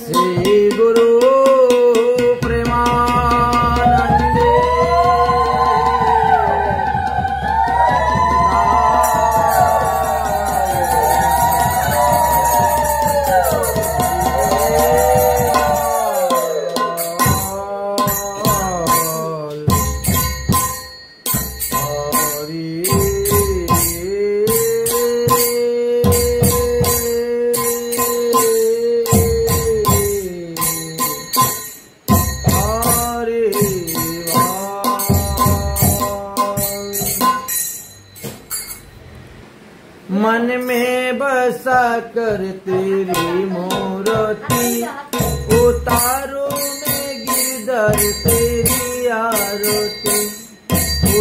श्री गुरु प्रेमानंदे मन में बसा कर तेरी मूर्ति उतारो में गिरधर तेरी आरती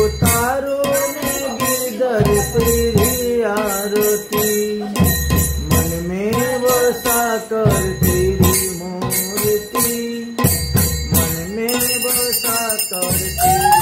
उतारो में गिरधर तेरी आरती मन में बसा कर तेरी मूर्ति मन में बसा कर तेरी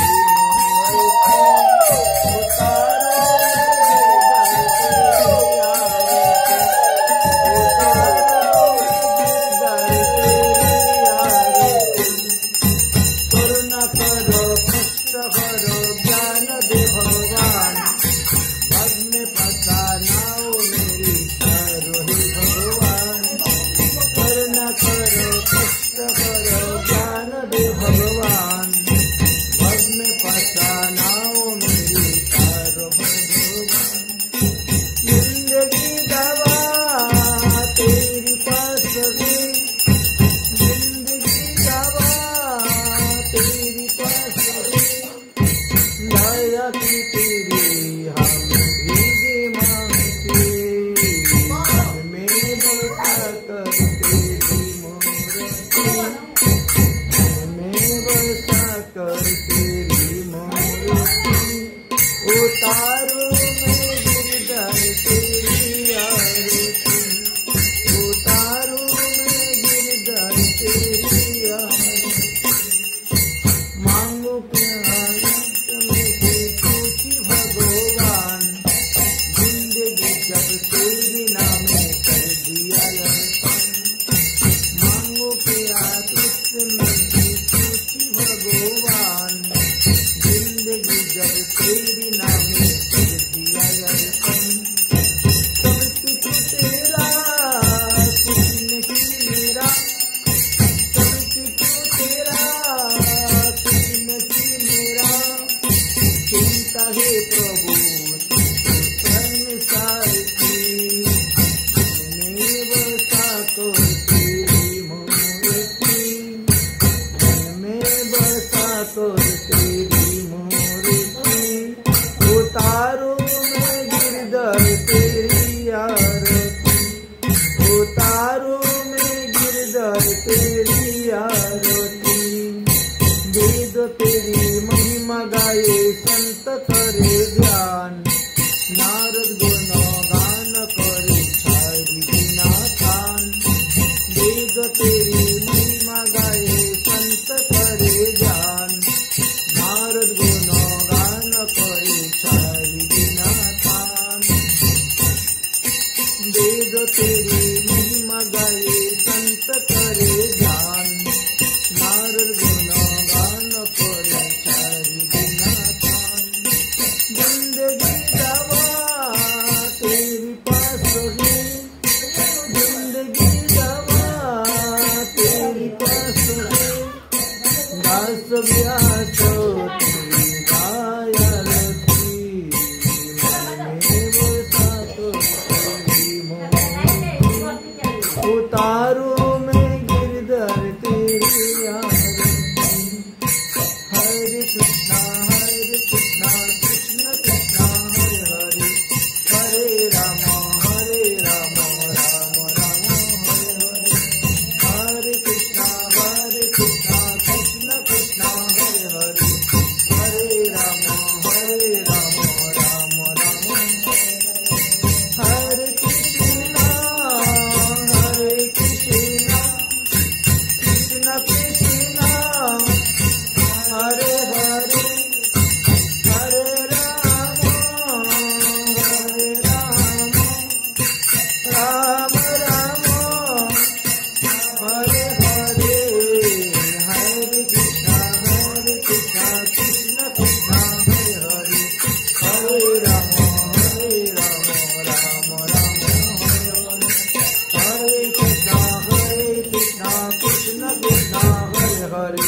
हरे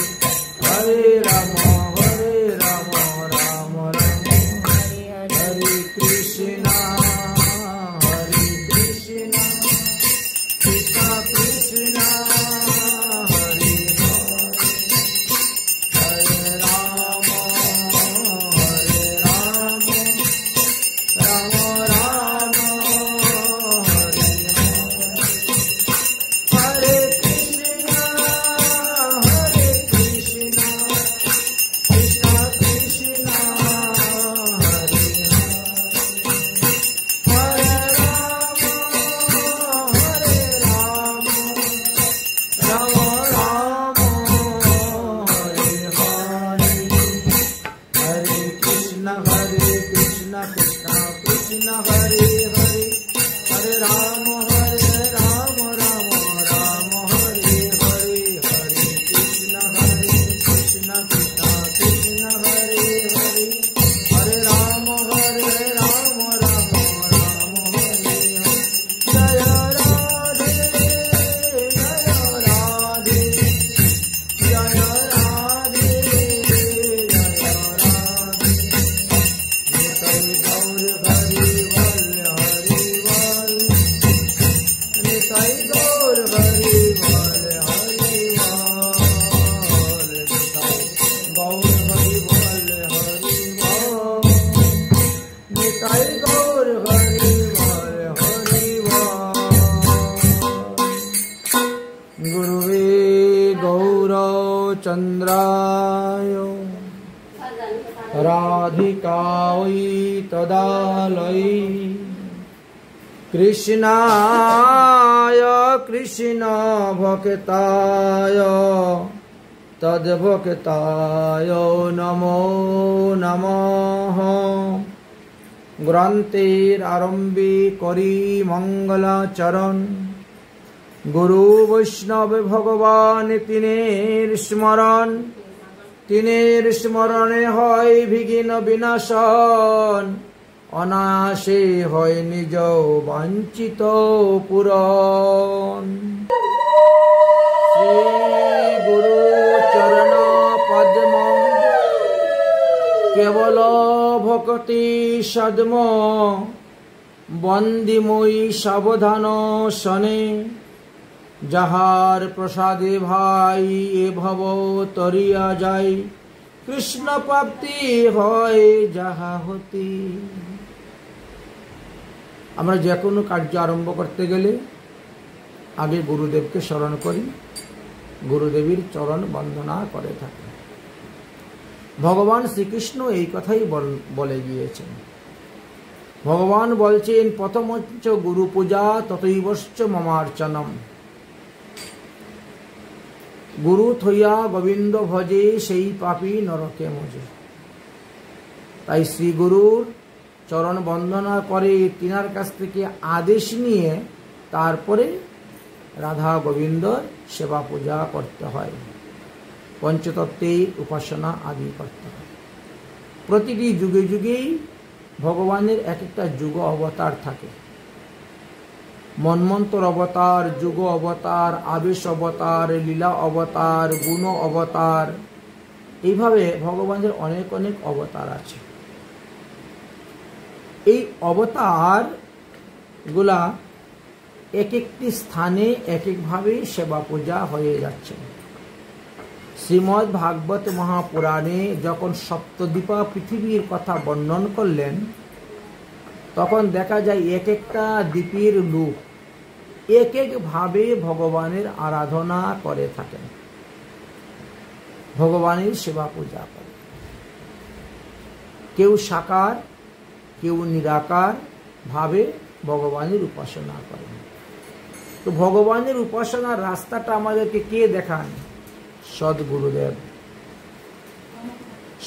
हरे राम राम राम हरे हरे कृष्णा कृष्णा कृष्णा हरे हरे राम राम राम हरे हरे कृष्णा कृष्णा कृष्णा हरे हरे राम राम राम हरे हरे हरे कृष्णा कृष्णा कृष्णा हरे हरे हरे राम राम राम हरे हरे हरे कृष्णा कृष्णा कृष्णा हरे हरे हरे राम राम राम हरे हरे जय राधे जय राधे जय राधे जय राधे निताई गौर हरि बोल हरि बोल निताई गौर हरि बोल हरि बोल निताई गौर हरि बोल हरि बोल निताई गौर हरि बोल हरि बोल गुरुवे गौरचन्द्राय राधिकायै तदालयै कृष्णाय कृष्ण भक्ताय तद्भक्ताय नमो नमः ग्रन्थेर आरम्भे करि मंगलाचरण गुरु वैष्णव भगवान तिनेर स्मरणे হয় বিঘ্ন বিনাশন অনায়াসে হয় নিজ বাঞ্ছিত পূরণ শ্রী গুরু চরণ পদ্ম কেবল ভক্তি সদ্ম বন্দিময়ী সাবধান শনে যাহার প্রসাদে ভাই এ ভব তরিয়া যায় কৃষ্ণ প্রাপ্তি হয় যাহা হতি। আমরা যে কোনো কার্য আরম্ভ করতে গেলে আগে গুরুদেবকে স্মরণ করি, গুরুদেবীর চরণ বন্দনা করে থাকি। ভগবান শ্রীকৃষ্ণ এই কথাই বলে গিয়েছেন। ভগবান বলছেন প্রথমচ্চ গুরু পূজা ততৈবশ্চ মমার্চনম। গুরু থইয়া গোবিন্দ ভজে সেই পাপী নরকে মজে। তাই শ্রী গুরুর চরণ বন্দনা করে তিনার কাছ থেকে আদেশ নিয়ে তারপরে রাধা গোবিন্দর সেবা পূজা করতে হয়, পঞ্চতত্ত্বের উপাসনা আদি করতে হয়। প্রতিটি যুগে যুগেই ভগবানের এক একটা যুগ অবতার থাকে। মন্বন্তর অবতার, যুগ অবতার, আবেশ অবতার, লীলা অবতার, গুণ অবতার, এইভাবে ভগবানের অনেক অনেক অবতার আছে। এই অবতার গুলা এক একটি স্থানে এক একভাবে সেবা পূজা হয়ে যাচ্ছে। শ্রীমদ্ ভাগবত মহাপুরাণে যখন সপ্তদ্বীপা পৃথিবীর কথা বর্ণন করলেন, তখন দেখা যায় এক একটা দ্বীপের লোক এক একভাবে ভগবানের আরাধনা করে থাকেন, ভগবানের সেবা পূজা করে। কেউ সাকার, কেউ নিরাকার ভাবে ভগবানের উপাসনা করেন। তো ভগবানের উপাসনার রাস্তাটা আমাদেরকে কে দেখান? সদ্গুরুদেব।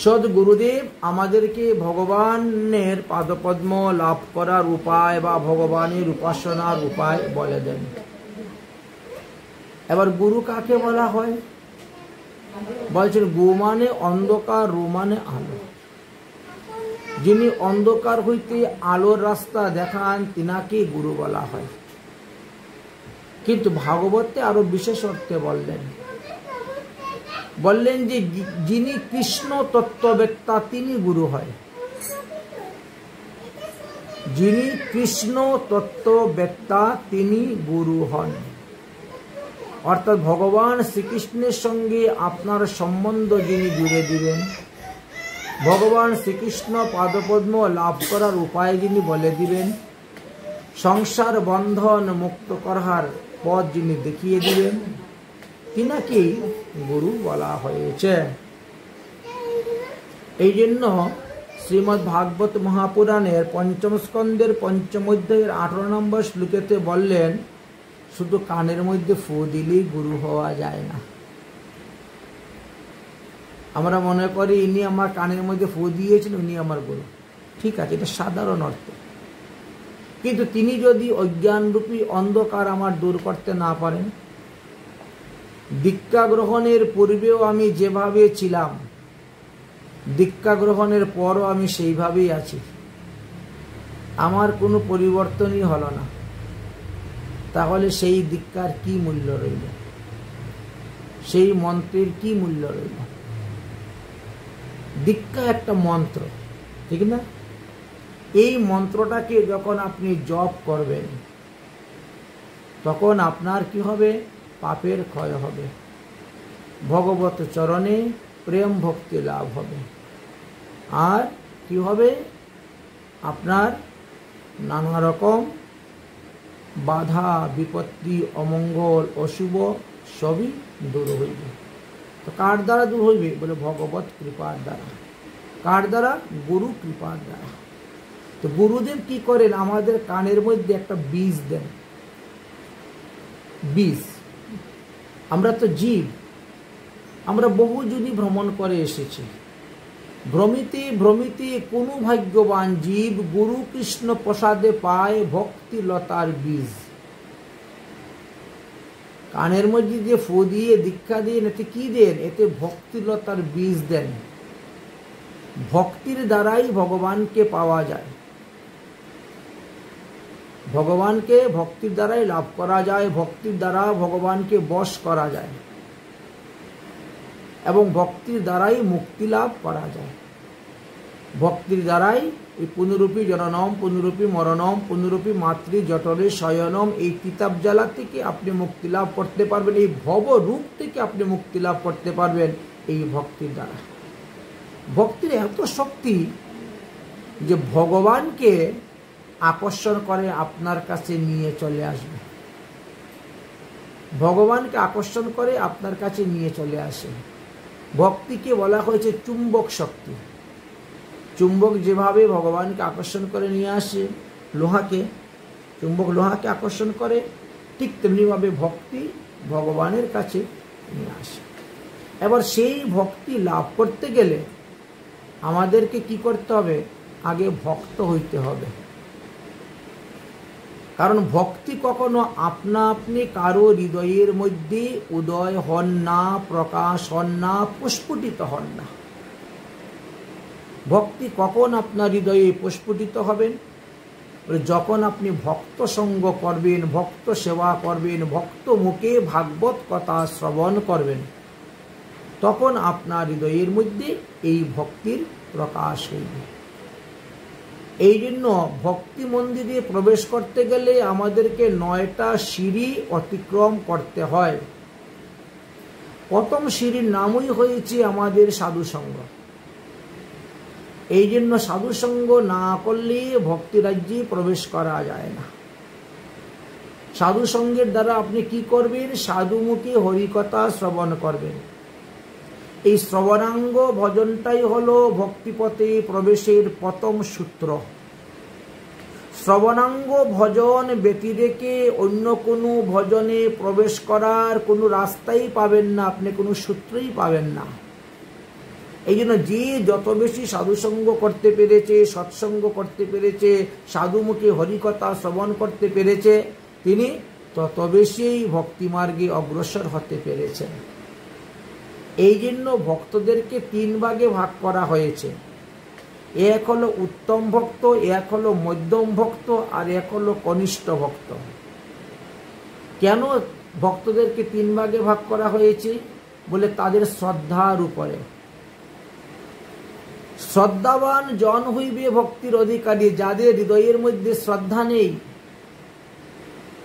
সদ্গুরুদেব আমাদেরকে ভগবানের পাদপদ্ম লাভ করার উপায় বা ভগবানের উপাসনার উপায় বলে দেন। এবার গুরু কাকে বলা হয়? বলছেন গু মানে অন্ধকার, রু মানে আলো। যিনি অন্ধকার হইতে আলোর রাস্তা দেখান তিনাকে গুরু বলা হয়। কিন্তু ভাগবতে আরো বিশেষ অর্থে বললেন বললেন যে যিনি কৃষ্ণ তত্ত্ববেত্তা তিনি গুরু হয়। যিনি কৃষ্ণ তত্ত্ববেত্তা তিনি গুরু হন। অর্থাৎ ভগবান শ্রীকৃষ্ণের সঙ্গে আপনার সম্বন্ধ যিনি জুড়ে দিবেন, ভগবান শ্রীকৃষ্ণ পাদপদ্ম লাভ করার উপায় যিনি বলে দিবেন, সংসার বন্ধন মুক্ত করার পথ যিনি দেখিয়ে দিবেন, তিনাকেই গুরু বলা হয়েছে। এই জন্য শ্রীমদ্ ভাগবত মহাপুরাণের পঞ্চম স্কন্ধের পঞ্চম অধ্যায়ের 18 নম্বর শ্লোকেতে বললেন, শুধু কানের মধ্যে ফু দিলেই গুরু হওয়া যায় না। আমরা মনে করি ইনি আমার কানের মধ্যে ফু দিয়েছেন, উনি আমার গুরু। ঠিক আছে, এটা সাধারণ অর্থ। কিন্তু তিনি যদি অজ্ঞানরূপী অন্ধকার আমার দূর করতে না পারেন, দীক্ষা গ্রহণের পূর্বেও আমি যেভাবে ছিলাম, দীক্ষা গ্রহণের পরও আমি সেইভাবেই আছি, আমার কোনো পরিবর্তনই হলো না, তাহলে সেই দীক্ষার কি মূল্য রইল? সেই মন্ত্রের কি মূল্য রইল? দীক্ষা একটা মন্ত্র, ঠিক না? এই মন্ত্রটাকে যখন আপনি জপ করবেন, তখন আপনার কি হবে? পাপের ক্ষয় হবে, ভগবত চরণে প্রেম ভক্তি লাভ হবে। আর কি হবে? আপনার নানা রকম বাধা বিপত্তি অমঙ্গল অশুভ সবই দূর হইবে। তো কার দ্বারা দূর হইবে? বলে ভগবত কৃপার দ্বারা। কার দ্বারা? গুরু কৃপার দ্বারা। তো গুরুদেব কি করেন? আমাদের কানের মধ্যে একটা বীজ দেন। বীজ, আমরা তো জীব, আমরা বহু যুনি ভ্রমণ করে এসেছি। ভ্রমিতে ভ্রমিতে কোনো ভাগ্যবান জীব গুরু কৃষ্ণ প্রসাদে পায় ভক্তি লতার বীজ। কানের মধ্যে যে ফু দিয়ে দীক্ষা দেন, এতে কি দেন? এতে ভক্তি লতার বীজ দেন। ভক্তির দ্বারাই ভগবানকে পাওয়া যায়, ভগবানকে ভক্তির দ্বারাই লাভ করা যায়, ভক্তির দ্বারা ভগবানকে বশ করা যায় এবং ভক্তির দ্বারাই মুক্তি লাভ করা যায়। ভক্তির দ্বারাই এই পুনরূপী জননম, পুনরূপী মরণম, পুনরূপী মাতৃ জঠরে শয়নম, এই কিতাব জ্বালা থেকে আপনি মুক্তি লাভ করতে পারবেন, এই ভব রূপ থেকে আপনি মুক্তি লাভ করতে পারবেন এই ভক্তির দ্বারা। ভক্তির এত শক্তি যে ভগবানকে আকর্ষণ করে আপনার কাছে নিয়ে চলে আসবে, ভগবানকে আকর্ষণ করে আপনার কাছে নিয়ে চলে আসে। ভক্তিকে বলা হয়েছে চুম্বক শক্তি। চুম্বক যেভাবে ভগবানকে আকর্ষণ করে নিয়ে আসে, লোহাকে, চুম্বক লোহাকে আকর্ষণ করে, ঠিক তেমনিভাবে ভক্তি ভগবানের কাছে নিয়ে আসে। এবার সেই ভক্তি লাভ করতে গেলে আমাদেরকে কি করতে হবে? আগে ভক্ত হইতে হবে। কারণ ভক্তি কখনো আপনা আপনি কারো হৃদয়ের মধ্যে উদয় হন না, প্রকাশ হন না, প্রস্ফুটিত হন না। ভক্তি কখন আপনার হৃদয়ে প্রস্ফুটিত হবেন? যখন আপনি ভক্ত সঙ্গ করবেন, ভক্ত সেবা করবেন, ভক্ত মুখে ভাগবত কথা শ্রবণ করবেন, তখন আপনার হৃদয়ের মধ্যে এই ভক্তির প্রকাশ হইবে। এই জন্য ভক্তি মন্দিরে প্রবেশ করতে গেলে আমাদেরকে 9টা সিঁড়ি অতিক্রম করতে হয়। প্রথম সিঁড়ির নামই হয়েছে আমাদের সাধুসঙ্গ। এই জন্য সাধুসঙ্গ না করলে ভক্তি রাজ্যে প্রবেশ করা যায় না। সাধুসঙ্গের দ্বারা আপনি কি করবেন? সাধুমুখী হরিকথা শ্রবণ করবেন। এই শ্রবণাঙ্গ ভজনটাই হলো ভক্তিপথে প্রবেশের প্রথম সূত্র। শ্রবণাঙ্গ ভজন ব্যতি রেখে অন্য কোনো ভজনে প্রবেশ করার কোনো রাস্তাই পাবেন না, আপনি কোনো সূত্রই পাবেন না। এই জন্য যে যত বেশি সাধুসঙ্গ করতে পেরেছে, সৎসঙ্গ করতে পেরেছে, সাধুমুখী হরিকথা শ্রবণ করতে পেরেছে, তিনি তত বেশি ভক্তিমার্গে অগ্রসর হতে পেরেছেন। এই জন্য ভক্তদেরকে 3 ভাগে ভাগ করা হয়েছে। এক হলো উত্তম ভক্ত, এক হলো মধ্যম ভক্ত, আর এক হলো কনিষ্ঠ ভক্ত। কেন ভক্তদেরকে 3 ভাগে ভাগ করা হয়েছে? বলে তাদের শ্রদ্ধার উপরে। শ্রদ্ধাবান জন হইবে ভক্তির অধিকারী। যাদের হৃদয়ের মধ্যে শ্রদ্ধা নেই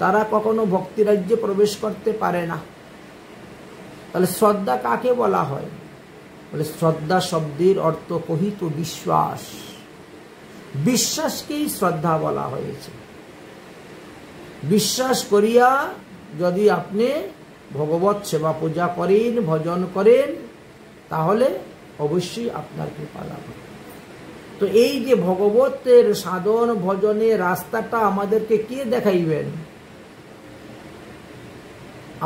তারা কখনো ভক্তি রাজ্যে প্রবেশ করতে পারে না। তাহলে শ্রদ্ধা কাকে বলা হয়? বলে শ্রদ্ধা শব্দের অর্থ কহিত বিশ্বাস। বিশ্বাসকেই শ্রদ্ধা বলা হয়েছে। বিশ্বাস করিয়া যদি আপনি ভগবত সেবা পূজা করেন, ভজন করেন, তাহলে অবশ্যই আপনার কৃপা লাভ হবে। তো এই যে ভগবতের সাধন ভজনের রাস্তাটা আমাদেরকে কে দেখাইবেন?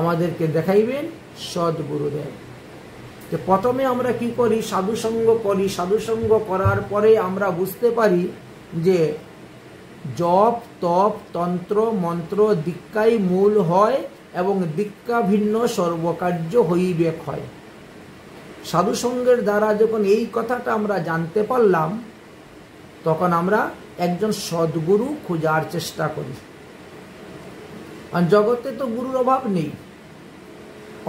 আমাদেরকে দেখাইবেন সদ্গুরুদেব। যে প্রথমে আমরা কি করি? সাধুসঙ্গ করি। সাধুসঙ্গ করার পরে আমরা বুঝতে পারি যে জপ, তপ, তন্ত্র, মন্ত্র দীক্ষাই মূল হয় এবং দীক্ষা ভিন্ন সর্বকার্য হইবে হয়। সাধুসঙ্গের দ্বারা যখন এই কথাটা আমরা জানতে পারলাম, তখন আমরা একজন সদ্গুরু খোঁজার চেষ্টা করি। আর জগতে তো গুরুর অভাব নেই।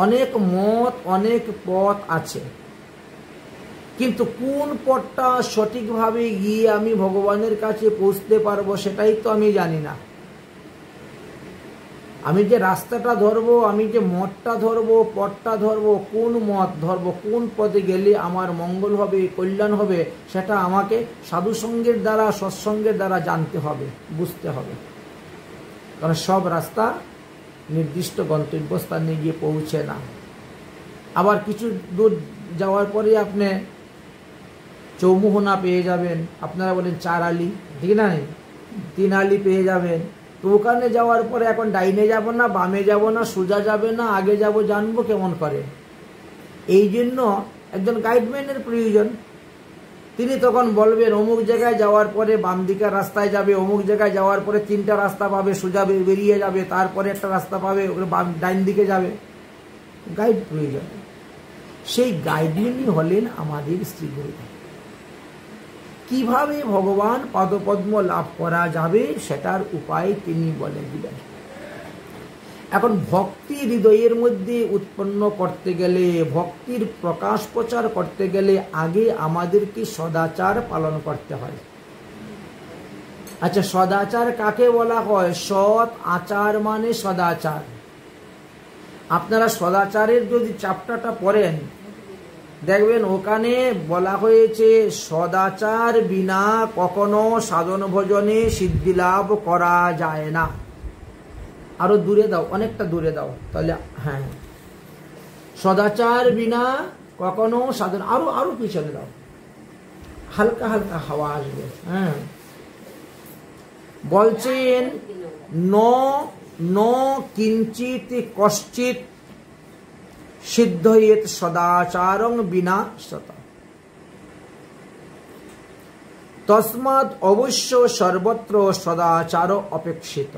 অনেক মত, অনেক পথ আছে, কিন্তু কোন পথটা সঠিকভাবে গিয়ে আমি ভগবানের কাছে পৌঁছতে পারবো সেটাই তো আমি জানি না। আমি যে রাস্তাটা ধরবো, আমি যে মতটা ধরবো, পথটা ধরবো, কোন মত ধরবো, কোন পথে গেলে আমার মঙ্গল হবে, কল্যাণ হবে, সেটা আমাকে সাধুসঙ্গের দ্বারা, সৎসঙ্গের দ্বারা জানতে হবে, বুঝতে হবে। কারণ সব রাস্তা নির্দিষ্ট গন্তব্যস্থানে গিয়ে পৌঁছে না। আবার কিছু দূর যাওয়ার পরে আপনি চৌমুহনা পেয়ে যাবেন, আপনারা বলেন 4 আলি, ঠিক না? 3 আলি পেয়ে যাবেন। তো ওখানে যাওয়ার পরে এখন ডাইনে যাব না, বামে যাব না, সোজা যাবে না, আগে যাব, জানবো কেমন করে? এই জন্য একজন গাইডম্যানের প্রয়োজন। তিনি তখন বলবেন অমুক জায়গায় যাওয়ার পরে বাম দিকের রাস্তায় যাবে, অমুক জায়গায় যাওয়ার পরে 3টা রাস্তা পাবে, সোজা বেরিয়ে যাবে, তারপরে একটা রাস্তা পাবে, ওখানে ডাইন দিকে যাবে। গাইড প্রয়োজন। সেই গাইডম্যানই হলেন আমাদের শ্রী গুরুদেব। কিভাবে ভগবান পদপদ্ম লাভ করা যাবে সেটার উপায় তিনি বলে দিলেন। এখন ভক্তি হৃদয়ের মধ্যে উৎপন্ন করতে গেলে, ভক্তির প্রকাশ প্রচার করতে গেলে আগে আমাদেরকে সদাচার পালন করতে হয়। আচ্ছা, সদাচার কাকে বলা হয়? সৎ আচার মানে সদাচার। আপনারা সদাচারের যদি চ্যাপ্টারটা পড়েন, দেখবেন ওখানে বলা হয়েছে সদাচার বিনা কখনো সাধন ভজনে সিদ্ধি লাভ করা যায় না। আরো দূরে দাও, অনেকটা দূরে দাও, তাহলে হ্যাঁ, সদাচার বিনা কখনো সাধন, আরো আরো পিছনে দাও, হালকা হালকা হাওয়া আসবে। হ্যাঁ, বলছেন ন কিঞ্চিত কশ্চিত সিদ্ধয়েত সদাচারং বিনা সত। তস্মাৎ অবশ্য সর্বত্র সদাচার অপেক্ষিত।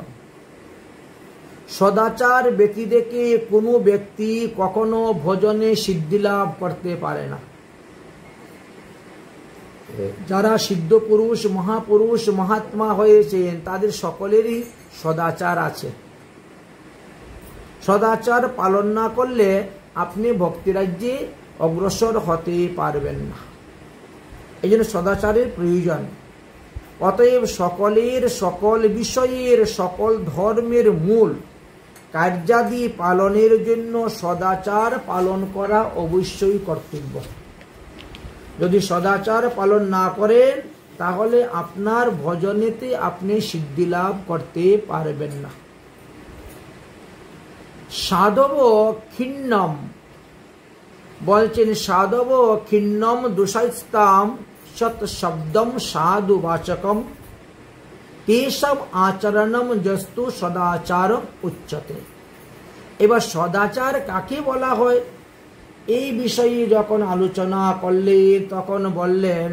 সদাচার ব্যতীতকে কোনো ব্যক্তি কখনো ভজনে সিদ্ধি লাভ করতে পারে না। যারা সিদ্ধ পুরুষ, মহাপুরুষ, মহাত্মা হয়েছেন তাদের সকলেরই সদাচার আছে। সদাচার পালন না করলে আপনি ভক্তিরাজ্যে অগ্রসর হতে পারবেন না। এই জন্য সদাচারের প্রয়োজন। অতএব সকলের, সকল বিষয়ের, সকল ধর্মের মূল কার্যাদি পালনের জন্য সদাচার পালন করা অবশ্যই কর্তব্য। যদি সদাচার পালন না করেন তাহলে আপনার ভজনেতে আপনি সিদ্ধি লাভ করতে পারবেন না। সাধব খিন্নম বলছেন, সাধব খিন্নম দুষাস্তাম সৎ শব্দম সাধু বাচকম তেসব আচরণম যস্তু সদাচার উচ্চতে। এবার সদাচার কাকে বলা হয় এই বিষয়ে যখন আলোচনা করলে তখন বললেন,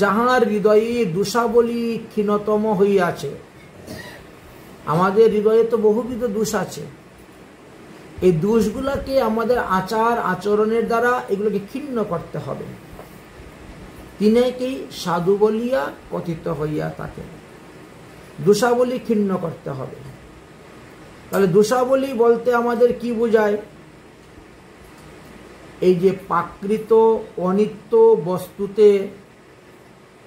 যাহার হৃদয়ে দোষাবলী ক্ষীণতম হইয়াছে। আমাদের হৃদয়ে তো বহুবিধ দোষ আছে। এই দোষগুলোকে আমাদের আচার আচরণের দ্বারা এগুলোকে ক্ষীণ করতে হবে। তিনিকেই সাধু বলিয়া কথিত হইয়া থাকে। দোষাবলী ক্ষীণ করতে হবে। তাহলে দোষাবলী বলতে আমাদের কি বোঝায়? এই যে প্রাকৃত অনিত্য বস্তুতে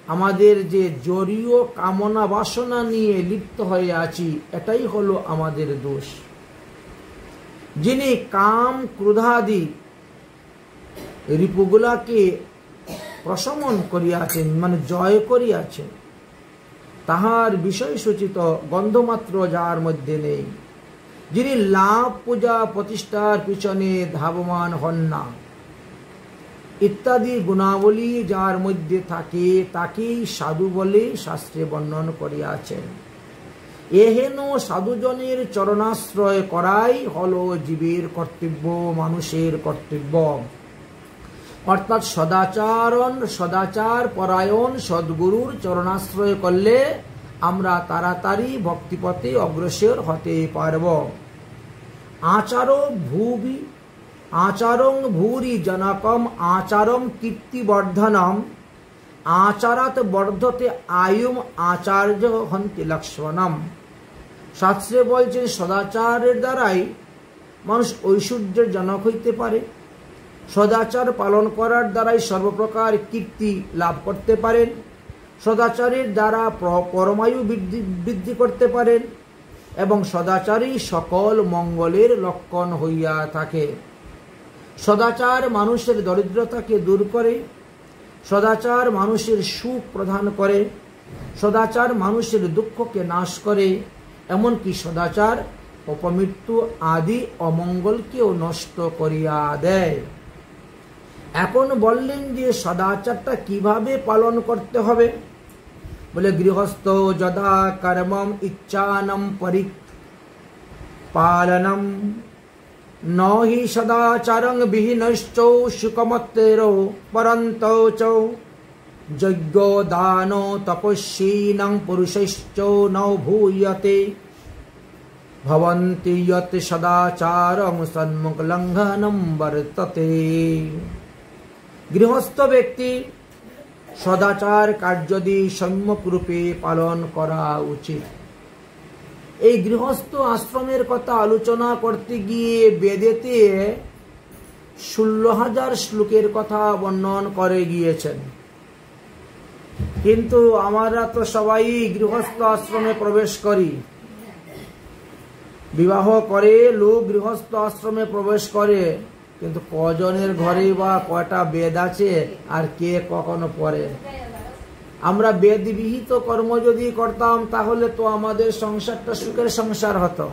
আমাদের যে জড়ীয় কামনা বাসনা নিয়ে লিপ্ত হয়ে আছি, এটাই হলো আমাদের দোষ। যিনি কাম ক্রোধাদি রিপুগুলাকে প্রশমন করিয়াছেন, মানে জয় করিয়াছেন, তাহার বিষয় সূচিত গন্ধমাত্র যার মধ্যে নেই, যিনি লাভ পূজা প্রতিষ্ঠার পিছনে ধাবমান হন না, ইত্যাদি গুণাবলী যার মধ্যে থাকে, তাকেই সাধু বলে শাস্ত্রে বর্ণন করিয়াছেন। এহেন সাধুজনের চরণাশ্রয় করাই হলো জীবের কর্তব্য, মানুষের কর্তব্য। অর্থাৎ সদাচার পরায়ণ সদ্গুরুর চরণাশ্রয় করলে আমরা তাড়াতাড়ি ভক্তিপথে অগ্রসর হতে পারব। আচারং ভূরি জনকম আচারম কীর্তিবর্ধনম আচারাত বর্ধতে আয়ুম আচার্য হন্তি লক্ষ্মণম। শাস্ত্রে বলছেন সদাচারের দ্বারাই মানুষ ঐশ্বর্যের জনক হইতে পারে, সদাচার পালন করার দ্বারাই সর্বপ্রকার কীর্তি লাভ করতে পারেন, সদাচারের দ্বারা পরমায়ু বৃদ্ধি করতে পারেন এবং সদাচারই সকল মঙ্গলের লক্ষণ হইয়া থাকে। সদাচার মানুষের দরিদ্রতাকে দূর করে, সদাচার মানুষের সুখ প্রদান করে, সদাচার মানুষের দুঃখকে নাশ করে, এমনকি সদাচার অপমৃত্যু আদি অমঙ্গলকেও নষ্ট করিয়া দেয়। এখন বললেন যে সদাচারটা কিভাবে পালন করতে হবে। বলে গৃহস্থ যদা কর্মম ইচ্ছানম পরিপালনম নহি সদাচারং বিহীনশ্চ সুকমত্তেরো পরন্তৌ চ যজ্ঞ দান তপস্বীনাং পুরুষৈশ্চ নৌ ভূয়তে ভবন্তি যত সদাচারং সন্মুখ লঙ্ঘনম বর্ততে। গৃহস্থ ব্যক্তি সদাচার কার্যাদি সম্যক রূপে পালন করা উচিত। এই গৃহস্থ আশ্রমের কথা আলোচনা করতে গিয়ে বেদেতে 16,000 শ্লোকের কথা বর্ণন করে গিয়েছেন, কিন্তু আমরা তো সবাই গৃহস্থ আশ্রমে প্রবেশ করি, বিবাহ করে লোক গৃহস্থ আশ্রমে প্রবেশ করে, কিন্তু কজনের ঘরে বা কয়টা বেদ আছে আর কে কখনো পড়ে। আমরা বেদবিহিত কর্ম যদি করতাম তাহলে তো আমাদের সংসারটা সুখের সংসার হতো।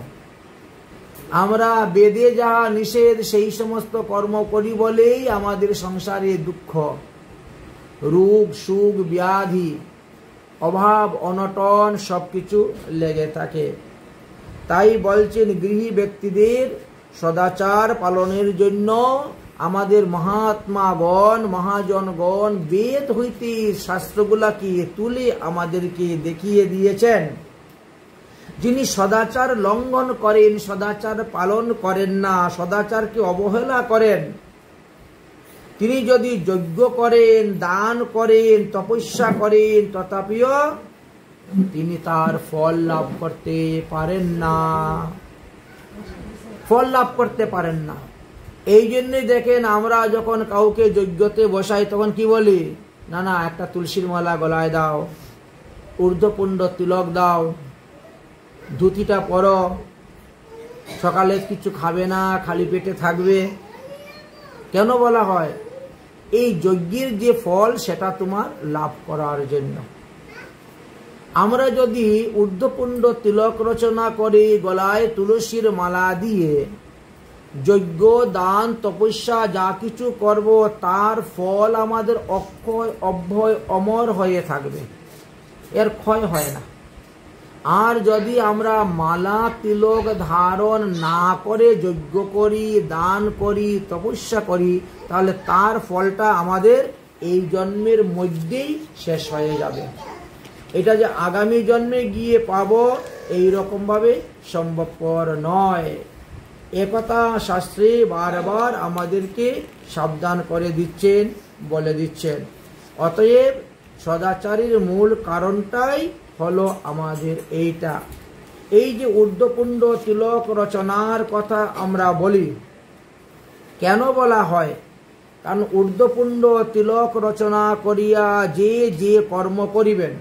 আমরা বেদে যাহা নিষেধ সেই সমস্ত কর্ম করি বলেই আমাদের সংসারে দুঃখ, রোগ সুখ ব্যাধি অভাব অনটন সবকিছু লেগে থাকে। তাই বলছেন গৃহী ব্যক্তিদের সদাচার পালনের জন্য আমাদের মহাত্মাগণ মহাজনগণ বেদ হইতে শাস্ত্রগুলাকে তুলে আমাদেরকে দেখিয়ে দিয়েছেন। যিনি সদাচার লঙ্ঘন করেন, সদাচার পালন করেন না, সদাচারকে অবহেলা করেন, তিনি যদি যজ্ঞ করেন, দান করেন, তপস্যা করেন, তথাপিও তিনি তার ফল লাভ করতে পারেন না, ফল লাভ করতে পারেন না। এই জন্যই দেখেন আমরা যখন কাউকে যজ্ঞতে বসাই তখন কি বলি, না না একটা তুলসীর মালা গলায় দাও, ঊর্ধ্বপুণ্ড তিলক দাও, ধুতিটা পরো, সকালে কিছু খাবে না, খালি পেটে থাকবে। কেন বলা হয়? এই যজ্ঞের যে ফল সেটা তোমার লাভ করার জন্য। আমরা যদি ঊর্ধ্বপুণ্ড তিলক রচনা করে গলায় তুলসীর মালা দিয়ে যজ্ঞ দান তপস্যা যা কিছু করব তার ফল আমাদের অক্ষয় অভয় অমর হয়ে থাকবে, এর ক্ষয় হয় না। আর যদি আমরা মালা তিলক ধারণ না করে যজ্ঞ করি, দান করি, তপস্যা করি, তাহলে তার ফলটা আমাদের এই জন্মের মধ্যেই শেষ হয়ে যাবে। এটা যে আগামী জন্মে গিয়ে পাবো এইরকম ভাবে সম্ভবপর নয়। একথা শাস্ত্রে বারবার আমাদেরকে সাবধান করে দিচ্ছেন, বলে দিচ্ছেন। অতএব সদাচারের মূল কারণটাই হলো আমাদের এইটা। এই যে ঊর্ধ্বপুণ্ড তিলক রচনার কথা আমরা বলি, কেন বলা হয়? কারণ ঊর্ধ্বপুণ্ড তিলক রচনা করিয়া যে যে কর্ম করিবেন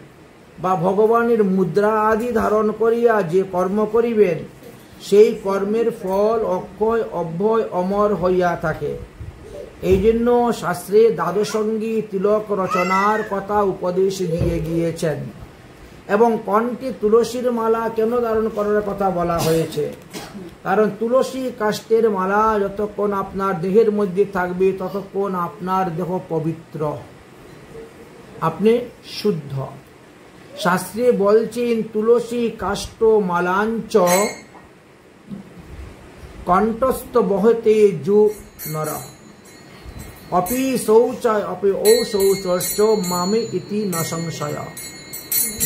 বা ভগবানের মুদ্রা আদি ধারণ করিয়া যে কর্ম করিবেন সেই কর্মের ফল অক্ষয় অভ্যয় অমর হইয়া থাকে। এই জন্য শাস্ত্রে দ্বাদশাঙ্গী তিলক রচনার কথা উপদেশ দিয়ে গিয়েছেন। এবং কণ্ঠে তুলসীর মালা কেন ধারণ করার কথা বলা হয়েছে? কারণ তুলসী কাষ্ঠের মালা যতক্ষণ আপনার দেহের মধ্যে থাকবে ততক্ষণ আপনার দেহ পবিত্র, আপনি শুদ্ধ। শাস্ত্রে বলছেন তুলসী কাষ্ঠ মালাঞ্চ কণ্ঠস্থ বহতে যু নর অপি শৌচায় অপি ও শৌচ মামে ইতি ন সংশয়।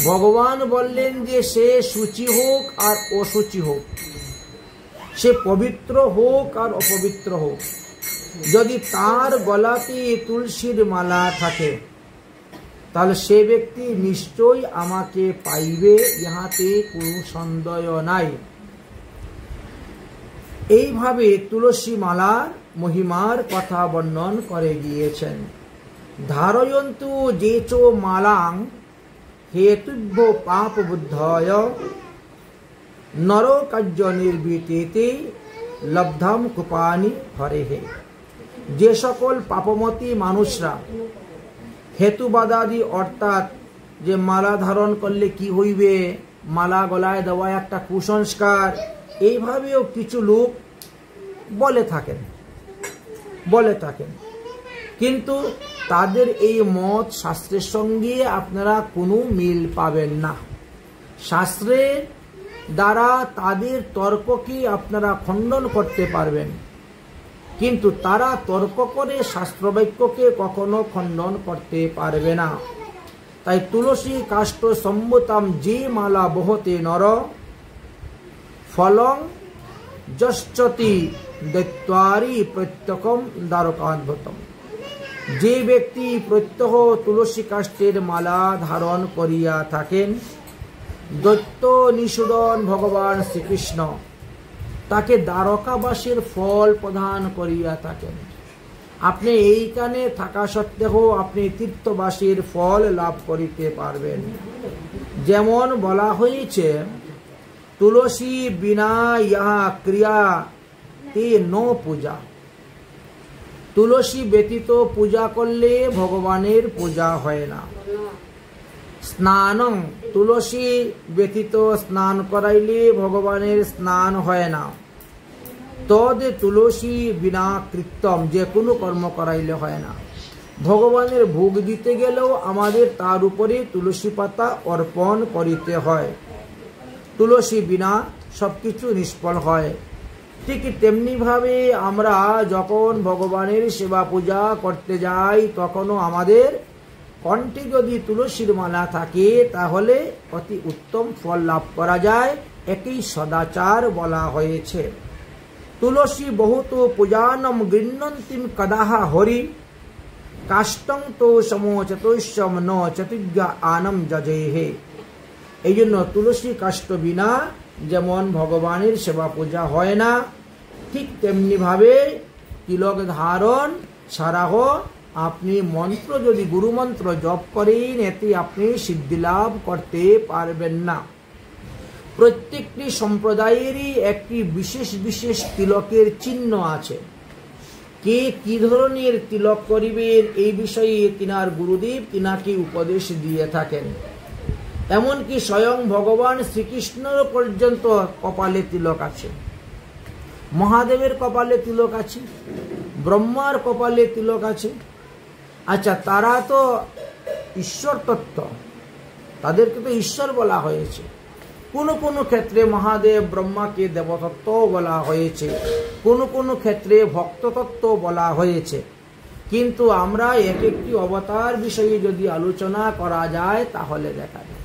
ভগবান বললেন যে সে শুচি হোক আর অশুচি হোক, সে পবিত্র হোক আর অপবিত্র হোক, যদি তার গলাতে তুলসীর মালা থাকে তাহলে সে ব্যক্তি নিশ্চয়ই আমাকে পাইবে, ইহাতে কোনো সন্দেহ নাই। এইভাবে তুলসী মালার মহিমার কথা বর্ণন করে গিয়েছেন। ধারয়ন্তু যেচ মালাং হেতুভ্য পাপ বুদ্ধয় নরকার্য নির্বিতেতে লব্ধাম কুপানি হরেহে। যে সকল পাপমতী মানুষরা হেতুবাদাদি অর্থাৎ যে মালা ধারণ করলে কি হইবে, মালা গলায় দেওয়া একটা কুসংস্কার, এইভাবেও কিছু লোক বলে থাকেন কিন্তু তাদের এই মত শাস্ত্রের সঙ্গে আপনারা কোনো মিল পাবেন না। শাস্ত্রের দ্বারা তাদের তর্ককে আপনারা খণ্ডন করতে পারবেন, কিন্তু তারা তর্ক করে শাস্ত্রবাক্যকে কখনো খণ্ডন করতে পারবে না। তাই তুলসী কাষ্ঠ সম্ভুতাম যে মালা বহতে নর ফলং যশ্চতি দৈত্যারি প্রত্যকম দ্বারকাদ্ভুতম। যে ব্যক্তি প্রত্যহ তুলসী কাষ্ঠের মালা ধারণ করিয়া থাকেন, দৈত্য নিষূদন ভগবান শ্রীকৃষ্ণ তাকে দ্বারকাবাসীর ফল প্রদান করিয়া থাকেন। আপনি এইখানে থাকা সত্ত্বেও আপনি তীর্থবাসীর ফল লাভ করিতে পারবেন। যেমন বলা হয়েছে, তুলসী বিনা ইহা ক্রিয়া তে নো পূজা। তুলসী ব্যতীত পূজা করলে ভগবানের পূজা হয় না। স্নানং, তুলসী ব্যতীত স্নান করাইলে ভগবানের স্নান হয় না। তদ তুলসী বিনা কৃত্যম, যে কোনো কর্ম করাইলে হয় না। ভগবানের ভোগ দিতে গেলেও আমাদের তার উপরে তুলসী পাতা অর্পণ করিতে হয়। তুলসী বিনা সবকিছু নিষ্ফল হয়। ঠিক তেমনি ভাবে আমরা যখন ভগবানের সেবা পূজা করতে যাই তখনও আমাদের কণ্ঠে যদি তুলসীর মালা থাকে তাহলে অতি উত্তম ফল লাভ করা যায়। একই সদাচার বলা হয়েছে। তুলসী বহুত পূজানম গৃহ্ণন্তিম কদাহা হরি কাষ্টং তো সমোচতুষ্যম ন চতুর্যা আনম যজেহে। এই জন্য তুলসী কাষ্ঠ বিনা যেমন ভগবানের সেবা পূজা হয় না, ঠিক তেমনি ভাবে তিলক ধারণ ছাড়াও আপনি মন্ত্র যদি গুরু মন্ত্র জপ করেন এতে আপনি সিদ্ধি লাভ করতে পারবেন না। প্রত্যেকটি সম্প্রদায়েরই একটি বিশেষ বিশেষ তিলকের চিহ্ন আছে। কে কি ধরনের তিলক করিবেন এই বিষয়ে তিনার গুরুদেব তিনাকে উপদেশ দিয়ে থাকেন। এমনকি স্বয়ং ভগবান শ্রীকৃষ্ণের পর্যন্ত কপালে তিলক আছে, মহাদেবের কপালে তিলক আছে, ব্রহ্মার কপালে তিলক আছে। আচ্ছা, তারা তো ঈশ্বর তত্ত্ব, তাদেরকে তো ঈশ্বর বলা হয়েছে। কোন কোন ক্ষেত্রে মহাদেব ব্রহ্মাকে দেবতত্ত্ব বলা হয়েছে, কোন কোন ক্ষেত্রে ভক্ততত্ত্ব বলা হয়েছে। কিন্তু আমরা এক একটি অবতার বিষয়ে যদি আলোচনা করা যায় তাহলে দেখা যায়,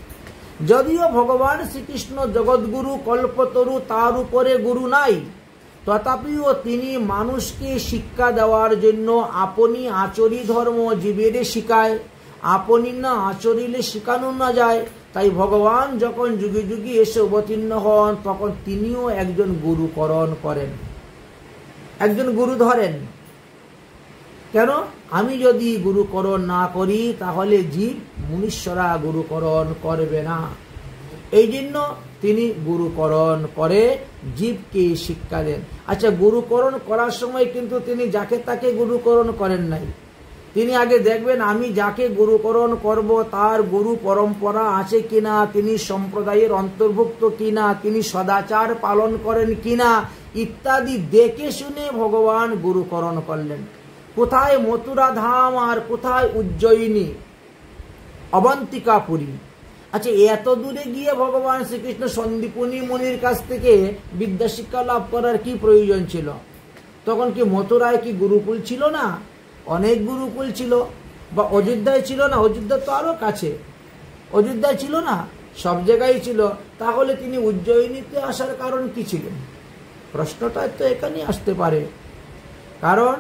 যদিও ভগবান শ্রীকৃষ্ণ জগৎগুরু কল্পতরু, তার উপরে গুরু নাই, তথাপিও তিনি মানুষকে শিক্ষা দেওয়ার জন্য আপনি আচরি ধর্ম জীবের শিখায়। আপনি না আচরিলে শিখানো না যায়। তাই ভগবান যখন যুগে যুগে এসে অবতীর্ণ হন তখন তিনিও একজন গুরুকরণ করেন, একজন গুরু ধরেন। কেন? আমি যদি গুরুকরণ না করি তাহলে জীব মনুষ্যরা গুরুকরণ করবে না। এই জন্য তিনি গুরুকরণ করে জীবকে শিক্ষা দেন। আচ্ছা, গুরুকরণ করার সময় কিন্তু তিনি যাকে তাকে গুরুকরণ করেন নাই। তিনি আগে দেখবেন আমি যাকে গুরুকরণ করব তার গুরু পরম্পরা আছে কিনা, তিনি সম্প্রদায়ের অন্তর্ভুক্ত কিনা, তিনি সদাচার পালন করেন কিনা ইত্যাদি দেখে শুনে ভগবান গুরুকরণ করলেন। কোথায় মথুরা ধাম আর কোথায় উজ্জয়িনী, অবন্তিকাপুরী। আচ্ছা, এত দূরে গিয়ে ভগবান শ্রীকৃষ্ণ সন্দীপনী মুনির কাছ থেকে বিদ্যা শিক্ষা লাভ করার কি প্রয়োজন ছিল? তখন কি মথুরায় কি গুরুকুল ছিল না? অনেক গুরুকুল ছিল। বা অযোধ্যায় ছিল না? অযোধ্যা তো আরো কাছে। অযোধ্যায় ছিল না? সব জায়গায় ছিল। তাহলে তিনি উজ্জয়িনীতে আসার কারণ কি ছিল? প্রশ্নটা তো এখানে আসতে পারে। কারণ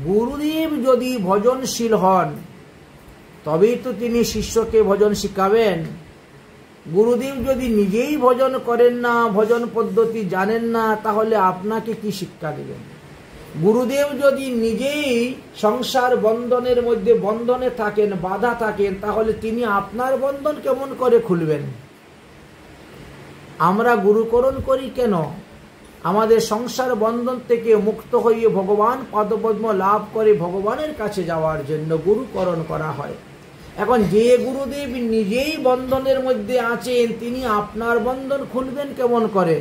গুরুদেব যদি ভজনশীল হন তবেই তো তিনি শিষ্যকে ভজন শিখাবেন। গুরুদেব যদি নিজেই ভজন করেন না, ভজন পদ্ধতি জানেন না, তাহলে আপনাকে কি শিক্ষা দেবেন? গুরুদেব যদি নিজেই সংসার বন্ধনের মধ্যে বন্ধনে থাকেন, বাধা থাকেন, তাহলে তিনি আপনার বন্ধন কেমন করে খুলবেন? আমরা গুরুকরণ করি কেন? আমাদের সংসার বন্ধন থেকে মুক্ত হয়ে ভগবান পদপদ্ম লাভ করে ভগবানের কাছে যাওয়ার জন্য গুরুকরণ করা হয়। এখন যে গুরুদেব নিজেই বন্ধনের মধ্যে আছেন, তিনি আপনার বন্ধন খুলবেন কেমন করে?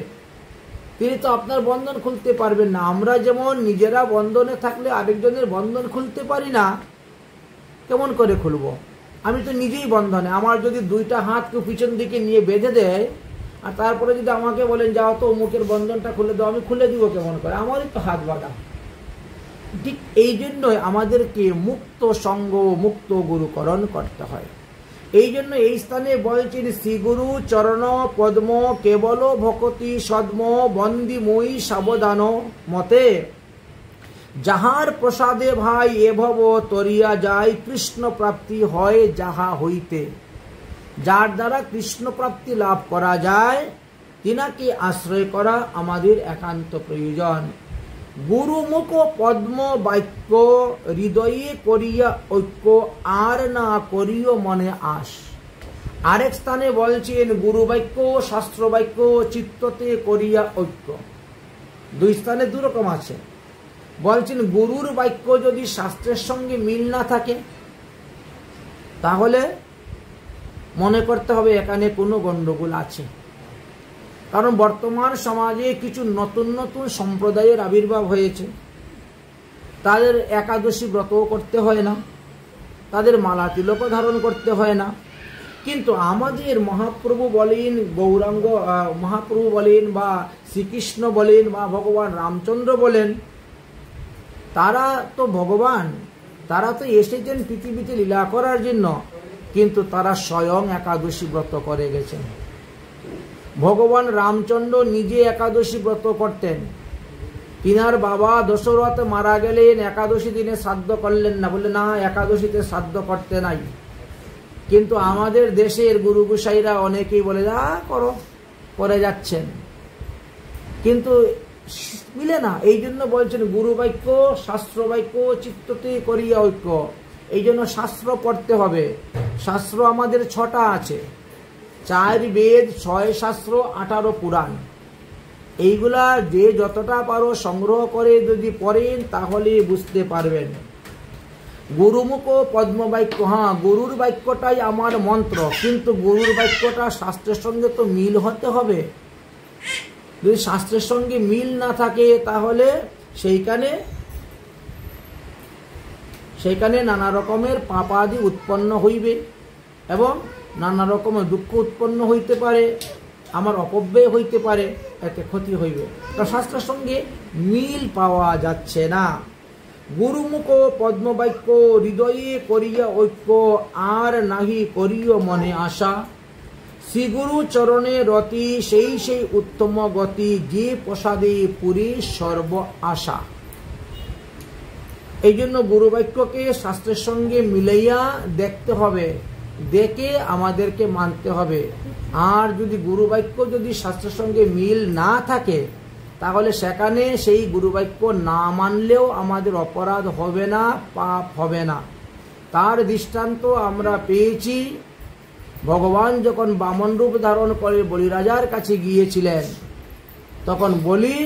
তিনি তো আপনার বন্ধন খুলতে পারবেন না। আমরা যেমন নিজেরা বন্ধনে থাকলে আরেকজনের বন্ধন খুলতে পারি না, কেমন করে খুলবো? আমি তো নিজেই বন্ধনে। আমার যদি দুইটা হাত কেউ পিছন দিকে নিয়ে বেঁধে দেয় আর তারপরে যদি আমাকে বলেন যাও তো অমুকের বন্ধনটা খুলে দাও, আমি খুলে দিব কেমন করে? আমারই তো হাত বাঁধা। ঠিক এই জন্যই আমাদেরকে মুক্ত সঙ্গ, মুক্ত গুরুকরণ করতে হয়। এই জন্য এই স্থানে বলছেন শ্রীগুরু চরণ পদ্ম কেবল ভকতি সদ্ম বন্দিময়ী সাবধান মতে যাহার প্রসাদে ভাই এভব তরিয়া যায় কৃষ্ণ প্রাপ্তি হয় যাহা হইতে। যার দ্বারা কৃষ্ণ প্রাপ্তি লাভ করা যায় তিনাকে আশ্রয় করা আমাদের একান্ত প্রয়োজন। গুরুমুখ পদ্ম বাক্য হৃদয়ে করিয়া ঐক্য আর না করিও মনে আস। আরেক স্থানে বলছেন গুরু বাক্য শাস্ত্র বাক্য চিত্ততে করিয়া ঐক্য। দুই স্থানে দুরকম আছে। বলছেন গুরুর বাক্য যদি শাস্ত্রের সঙ্গে মিল না থাকে তাহলে মনে করতে হবে এখানে কোনো গন্ডগোল আছে। কারণ বর্তমান সমাজে কিছু নতুন নতুন সম্প্রদায়ের আবির্ভাব হয়েছে। তাদের একাদশী ব্রতও করতে হয় না, তাদের মালা তিলকও ধারণ করতে হয় না। কিন্তু আমাদের মহাপ্রভু বলেন, গৌরাঙ্গ মহাপ্রভু বলেন বা শ্রীকৃষ্ণ বলেন বা ভগবান রামচন্দ্র বলেন, তারা তো ভগবান, তারা তো এসেছেন পৃথিবীতে লীলা করার জন্য, কিন্তু তারা স্বয়ং একাদশী ব্রত করে গেছেন। ভগবান রামচন্দ্র নিজে একাদশী ব্রত করতেন। তিনার বাবা দশরথ মারা গেলেন, একাদশী দিনে শ্রাদ্ধ করলেন না, বলে না একাদশীতে শ্রাদ্ধ করতে নাই। কিন্তু আমাদের দেশের গুরু গোসাইরা অনেকেই বলে যা করো, করে যাচ্ছেন, কিন্তু মিলে না। এই জন্য বলছেন গুরু বাক্য শাস্ত্র বাক্য চিত্ততে করিয়া ঐক্য। এই জন্য শাস্ত্র পড়তে হবে। শাস্ত্র আমাদের 6টা আছে, 4 বেদ, 6 শাস্ত্র, 18 পুরাণ। এইগুলা যে যতটা পারো সংগ্রহ করে যদি পড়েন তাহলে বুঝতে পারবেন। গুরুমুখ পদ্মবাক্য, হ্যাঁ গুরুর বাক্যটাই আমার মন্ত্র, কিন্তু গুরুর বাক্যটা শাস্ত্রের সঙ্গে তো মিল হতে হবে। যদি শাস্ত্রের সঙ্গে মিল না থাকে তাহলে সেইখানে নানা রকমের পাপাদি উৎপন্ন হইবে এবং নানা রকমের দুঃখ উৎপন্ন হইতে পারে, আমার অপব্যয় হইতে পারে, এতে ক্ষতি হইবে। তা শাস্ত্রের সঙ্গে মিল পাওয়া যাচ্ছে না। গুরুমুখ পদ্মবাক্য হৃদয়ে করিয়া ঐক্য আর নাহি করিও মনে আশা। শ্রীগুরু চরণে রতি সেই সেই উত্তম গতি যে প্রসাদে পুরী সর্ব আশা। এই জন্য গুরু বাক্যকে শাস্ত্রের সঙ্গে মিলাইয়া দেখতে হবে, দেখে আমাদেরকে মানতে হবে। আর যদি গুরু বাক্য যদি শাস্ত্রের সঙ্গে মিল না থাকে তাহলে সেখানে সেই গুরুবাক্য না মানলেও আমাদের অপরাধ হবে না, পাপ হবে না। তার দৃষ্টান্ত আমরা পেয়েছি, ভগবান যখন বামন রূপ ধারণ করে বলিরাজার কাছে গিয়েছিলেন, তখন বলি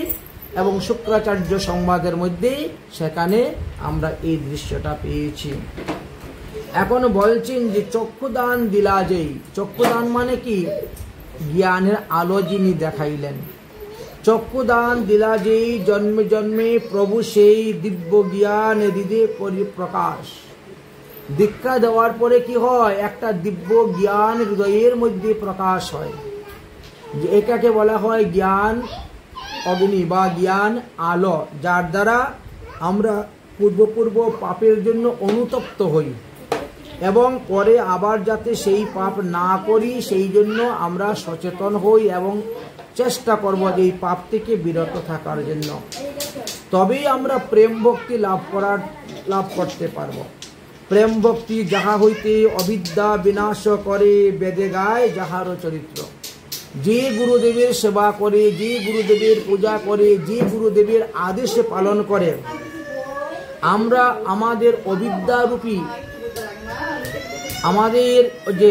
এবং শুক্রাচার্য সংবাদের মধ্যে সেখানে আমরা এই দৃশ্যটা পেয়েছি। এখন বলছেন যে চক্ষুদান দিলা যেই, চক্ষুদান মানে কি? জ্ঞানের আলো যিনি দেখাইলেন। চক্ষুদান দিলা যেই জন্মে জন্মে প্রভু সেই দিব্য জ্ঞান দিদে করি প্রকাশ। দীক্ষা দেওয়ার পরে কি হয়? একটা দিব্য জ্ঞান হৃদয়ের মধ্যে প্রকাশ হয়, যে এটাকে বলা হয় জ্ঞান অগ্নি বা জ্ঞান আলো, যার দ্বারা আমরা পূর্ব পাপের জন্য অনুতপ্ত হই এবং পরে আবার যাতে সেই পাপ না করি সেই জন্য আমরা সচেতন হই এবং চেষ্টা করব যে এই পাপ থেকে বিরত থাকার জন্য। তবেই আমরা প্রেম ভক্তি লাভ করতে পারব। প্রেম ভক্তি যাহা হইতে অবিদ্যা বিনাশ করে, বেদে গায় যাহার চরিত্র। যে গুরুদেবের সেবা করে, যে গুরুদেবের পূজা করে, যে গুরুদেবের আদেশ পালন করে, আমরা আমাদের অবিদ্যারূপী আমাদের যে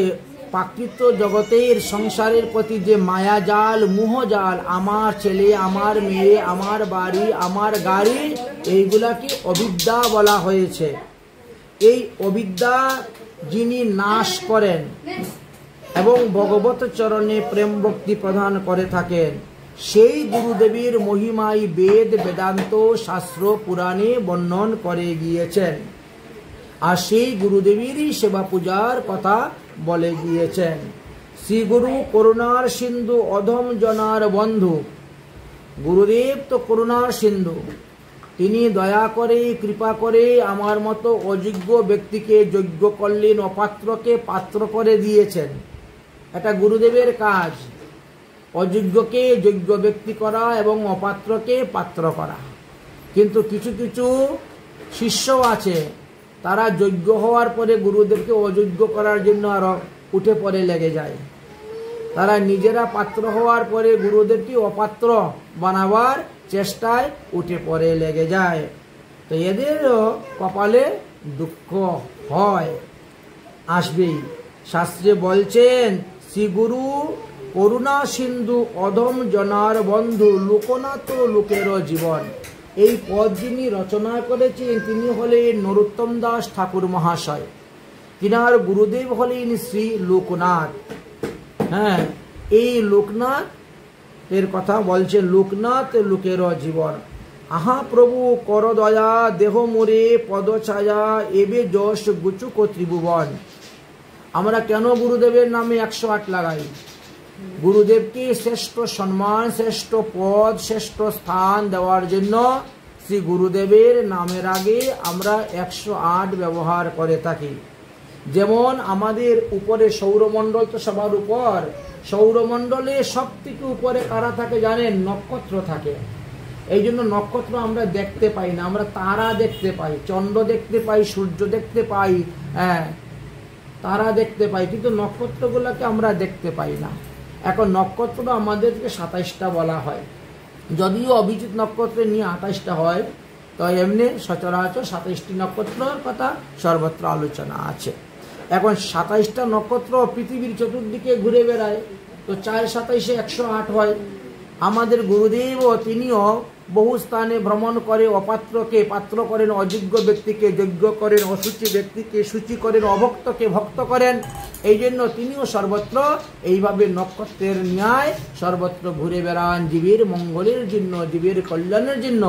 প্রাকৃত জগতের সংসারের প্রতি যে মায়াজাল মোহজাল, আমার ছেলে, আমার মেয়ে, আমার বাড়ি, আমার গাড়ি, এইগুলাকে অবিদ্যা বলা হয়েছে। এই অবিদ্যা যিনি নাশ করেন এবং ভগবত চরণে প্রেম ভক্তি প্রদান করে থাকেন, সেই গুরুদেবের মহিমাই বেদ বেদান্ত শাস্ত্র পুরাণে বর্ণন করে গিয়েছেন। আর সেই গুরুদেবেরই সেবা পূজার কথা বলে গিয়েছেন। শ্রী গুরু করুণার সিন্ধু অধম জনার বন্ধু। গুরুদেব তো করুণার সিন্ধু, তিনি দয়া করে কৃপা করে আমার মতো অযোগ্য ব্যক্তিকে যোগ্য করলেন, অপাত্রকে পাত্র করে দিয়েছেন। এটা গুরুদেবের কাজ, অযোগ্যকে যোগ্য ব্যক্তি করা এবং অপাত্রকে পাত্র করা। কিন্তু কিছু কিছু শিষ্য আছে, তারা যোগ্য হওয়ার পরে গুরুদেবকে অযোগ্য করার জন্য আরো উঠে পড়ে লেগে যায়। তারা নিজেরা পাত্র হওয়ার পরে গুরুদেবকে অপাত্র বানাবার চেষ্টায় উঠে পড়ে লেগে যায়। তো এদেরও কপালে দুঃখ হয়, আসবেই। শাস্ত্রে বলছেন, শ্রী গুরু করুণা সিন্ধু অধম জনার বন্ধু, লোকনাথ লোকেরও জীবন। এই পদ যিনি রচনা করেছেন তিনি হলেন নরোত্তম দাস ঠাকুর মহাশয়। তিনার গুরুদেব হলেন শ্রী লোকনাথ। হ্যাঁ, এই লোকনাথ এর কথা বলছে, লোকনাথ লোকেরও জীবন। আহা প্রভু কর দয়া, দেহ মোরে পদ ছায়া, এবে যশ গুচুক ত্রিভুবন। আমরা কেন গুরুদেবের নামে 108 লাগাই? গুরুদেবকে শ্রেষ্ঠ সম্মান, শ্রেষ্ঠ পদ, শ্রেষ্ঠ স্থান দেওয়ার জন্য শ্রী গুরুদেবের নামের আগে আমরা 108 ব্যবহার করে থাকি। যেমন আমাদের উপরে সৌরমণ্ডল তো সবার উপর, সৌরমণ্ডলে সব থেকে উপরে কারা থাকে জানেন? নক্ষত্র থাকে। এই জন্য নক্ষত্র আমরা দেখতে পাই না, আমরা তারা দেখতে পাই, চন্দ্র দেখতে পাই, সূর্য দেখতে পাই, তারা দেখতে পাই, কিন্তু নক্ষত্রগুলোকে আমরা দেখতে পাই না। এখন নক্ষত্র আমাদেরকে 27টা বলা হয়, যদিও অভিজিৎ নক্ষত্র নিয়ে 28টা হয়, তো এমনি সচরাচর 27টি নক্ষত্রের কথা সর্বত্র আলোচনা আছে। এখন 27টা নক্ষত্র পৃথিবীর চতুর্দিকে ঘুরে বেড়ায়, তো 4 27 108 হয়। আমাদের গুরুদেব তিনিও বহু স্থানে ভ্রমণ করে অপাত্রকে পাত্র করেন, অযোগ্য ব্যক্তিকে যোগ্য করেন, অসুচি ব্যক্তিকে সূচি করেন, অভক্তকে ভক্ত করেন। এই জন্য তিনিও সর্বত্র এইভাবে নক্ষত্রের ন্যায় সর্বত্র ঘুরে বেড়ান জীবের মঙ্গলের জন্য, জীবের কল্যাণের জন্য।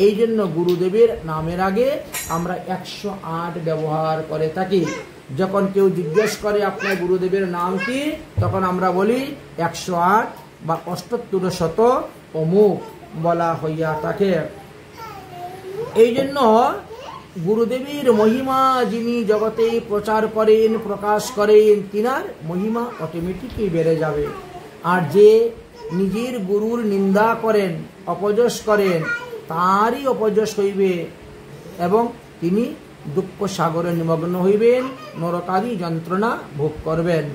এই জন্য গুরুদেবের নামের আগে আমরা 108 ব্যবহার করে থাকি। যখন কেউ জিজ্ঞেস করে আপনার গুরুদেবের নাম কি, তখন আমরা বলি 108 বা 78 অমুক বলা হইয়া থাকে। এই জন্য গুরুদেবের মহিমা যিনি জগতে প্রচার করেন, প্রকাশ করেন, তিনার মহিমা অটোমেটিকই বেড়ে যাবে। আর যে নিজের গুরুর নিন্দা করেন, অপযশ করেন, তারই অপযশ হইবে এবং তিনি দুঃখ সাগরে নিমগ্ন হইবেন, নরকাদি যন্ত্রণা ভোগ করবেন।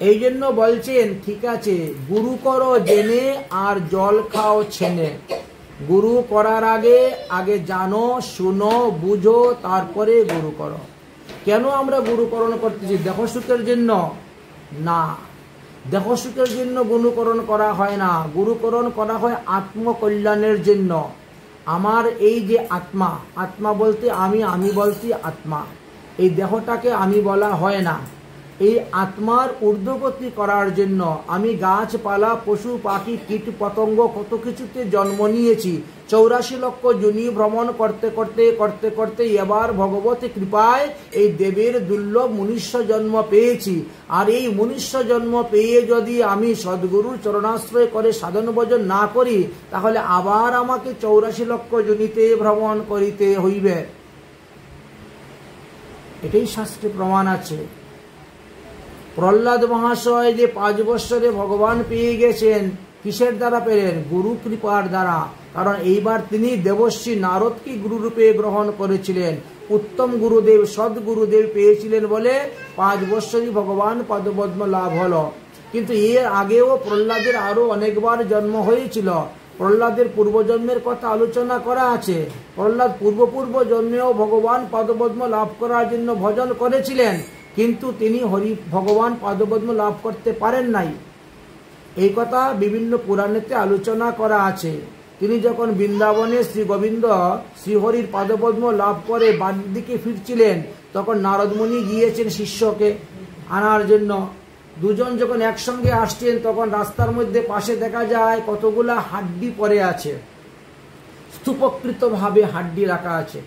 এই জন্য বলছেন ঠিক আছে, গুরু করো জেনে আর জল খাও ছেনে। গুরু করার আগে জানো, শুনো, বুঝো, তারপরে গুরু করো। কেন আমরা গুরুকরণ করতেছি? দেহ সুখের জন্য না, দেহ সুখের জন্য গুরুকরণ করা হয় না। গুরুকরণ করা হয় আত্মকল্যাণের জন্য। আমার এই যে আত্মা, আত্মা বলতে আমি বলতে আত্মা, এই দেহটাকে আমি বলা হয় না। এই আত্মার ঊর্ধ্বগতি করার জন্য আমি গাছপালা, পশু পাখি, কীট পতঙ্গ কত কিছুতে জন্ম নিয়েছি। 84 লক্ষ যোনি ভ্রমণ করতে করতে করতে করতে এবার ভগবতী কৃপায় এই দেবের দুর্লভ মনুষ্য জন্ম পেয়েছি। আর এই মনুষ্য জন্ম পেয়ে যদি আমি সদ্গুরুর চরণাশ্রয় করে সাধন ভজন না করি, তাহলে আবার আমাকে 84 লক্ষ যোনিতে ভ্রমণ করিতে হইবে। এটাই শাস্ত্রে প্রমাণ আছে। প্রহ্লাদ মহাশয় যে 5 বৎসরে ভগবান পেয়ে গেছেন, কিসের দ্বারা পেলেন? গুরু কৃপার দ্বারা। কারণ এইবার তিনি দেবশ্রী নারদকে গুরুরূপে গ্রহণ করেছিলেন। উত্তম গুরুদেব, সদ্গুরুদেব পেয়েছিলেন বলে 5 বৎসরই ভগবান পদপদ্ম লাভ হলো। কিন্তু এর আগেও প্রহ্লাদের আরো অনেকবার জন্ম হয়েছিল। প্রহ্লাদের পূর্বজন্মের কথা আলোচনা করা আছে। প্রহ্লাদ পূর্ব জন্মেও ভগবান পদপদ্ম লাভ করার জন্য ভজন করেছিলেন, কিন্তু তিনি ভগবান পদপদ্ম লাভ করতে পারেন নাই। এই কথা বিভিন্ন পুরাণেতে আলোচনা করা আছে। তিনি যখন বৃন্দাবনে শ্রী গোবিন্দ শ্রীহরির পদপদ্ম লাভ করে বাড়ির দিকে ফিরছিলেন, তখন নারদমুনি গিয়েছেন শিষ্যকে আনার জন্য। দুজন যখন একসঙ্গে আসছেন, তখন রাস্তার মধ্যে পাশে দেখা যায় কতগুলা হাড্ডি পড়ে আছে, স্তূপকৃত ভাবে হাড্ডি রাখা আছে।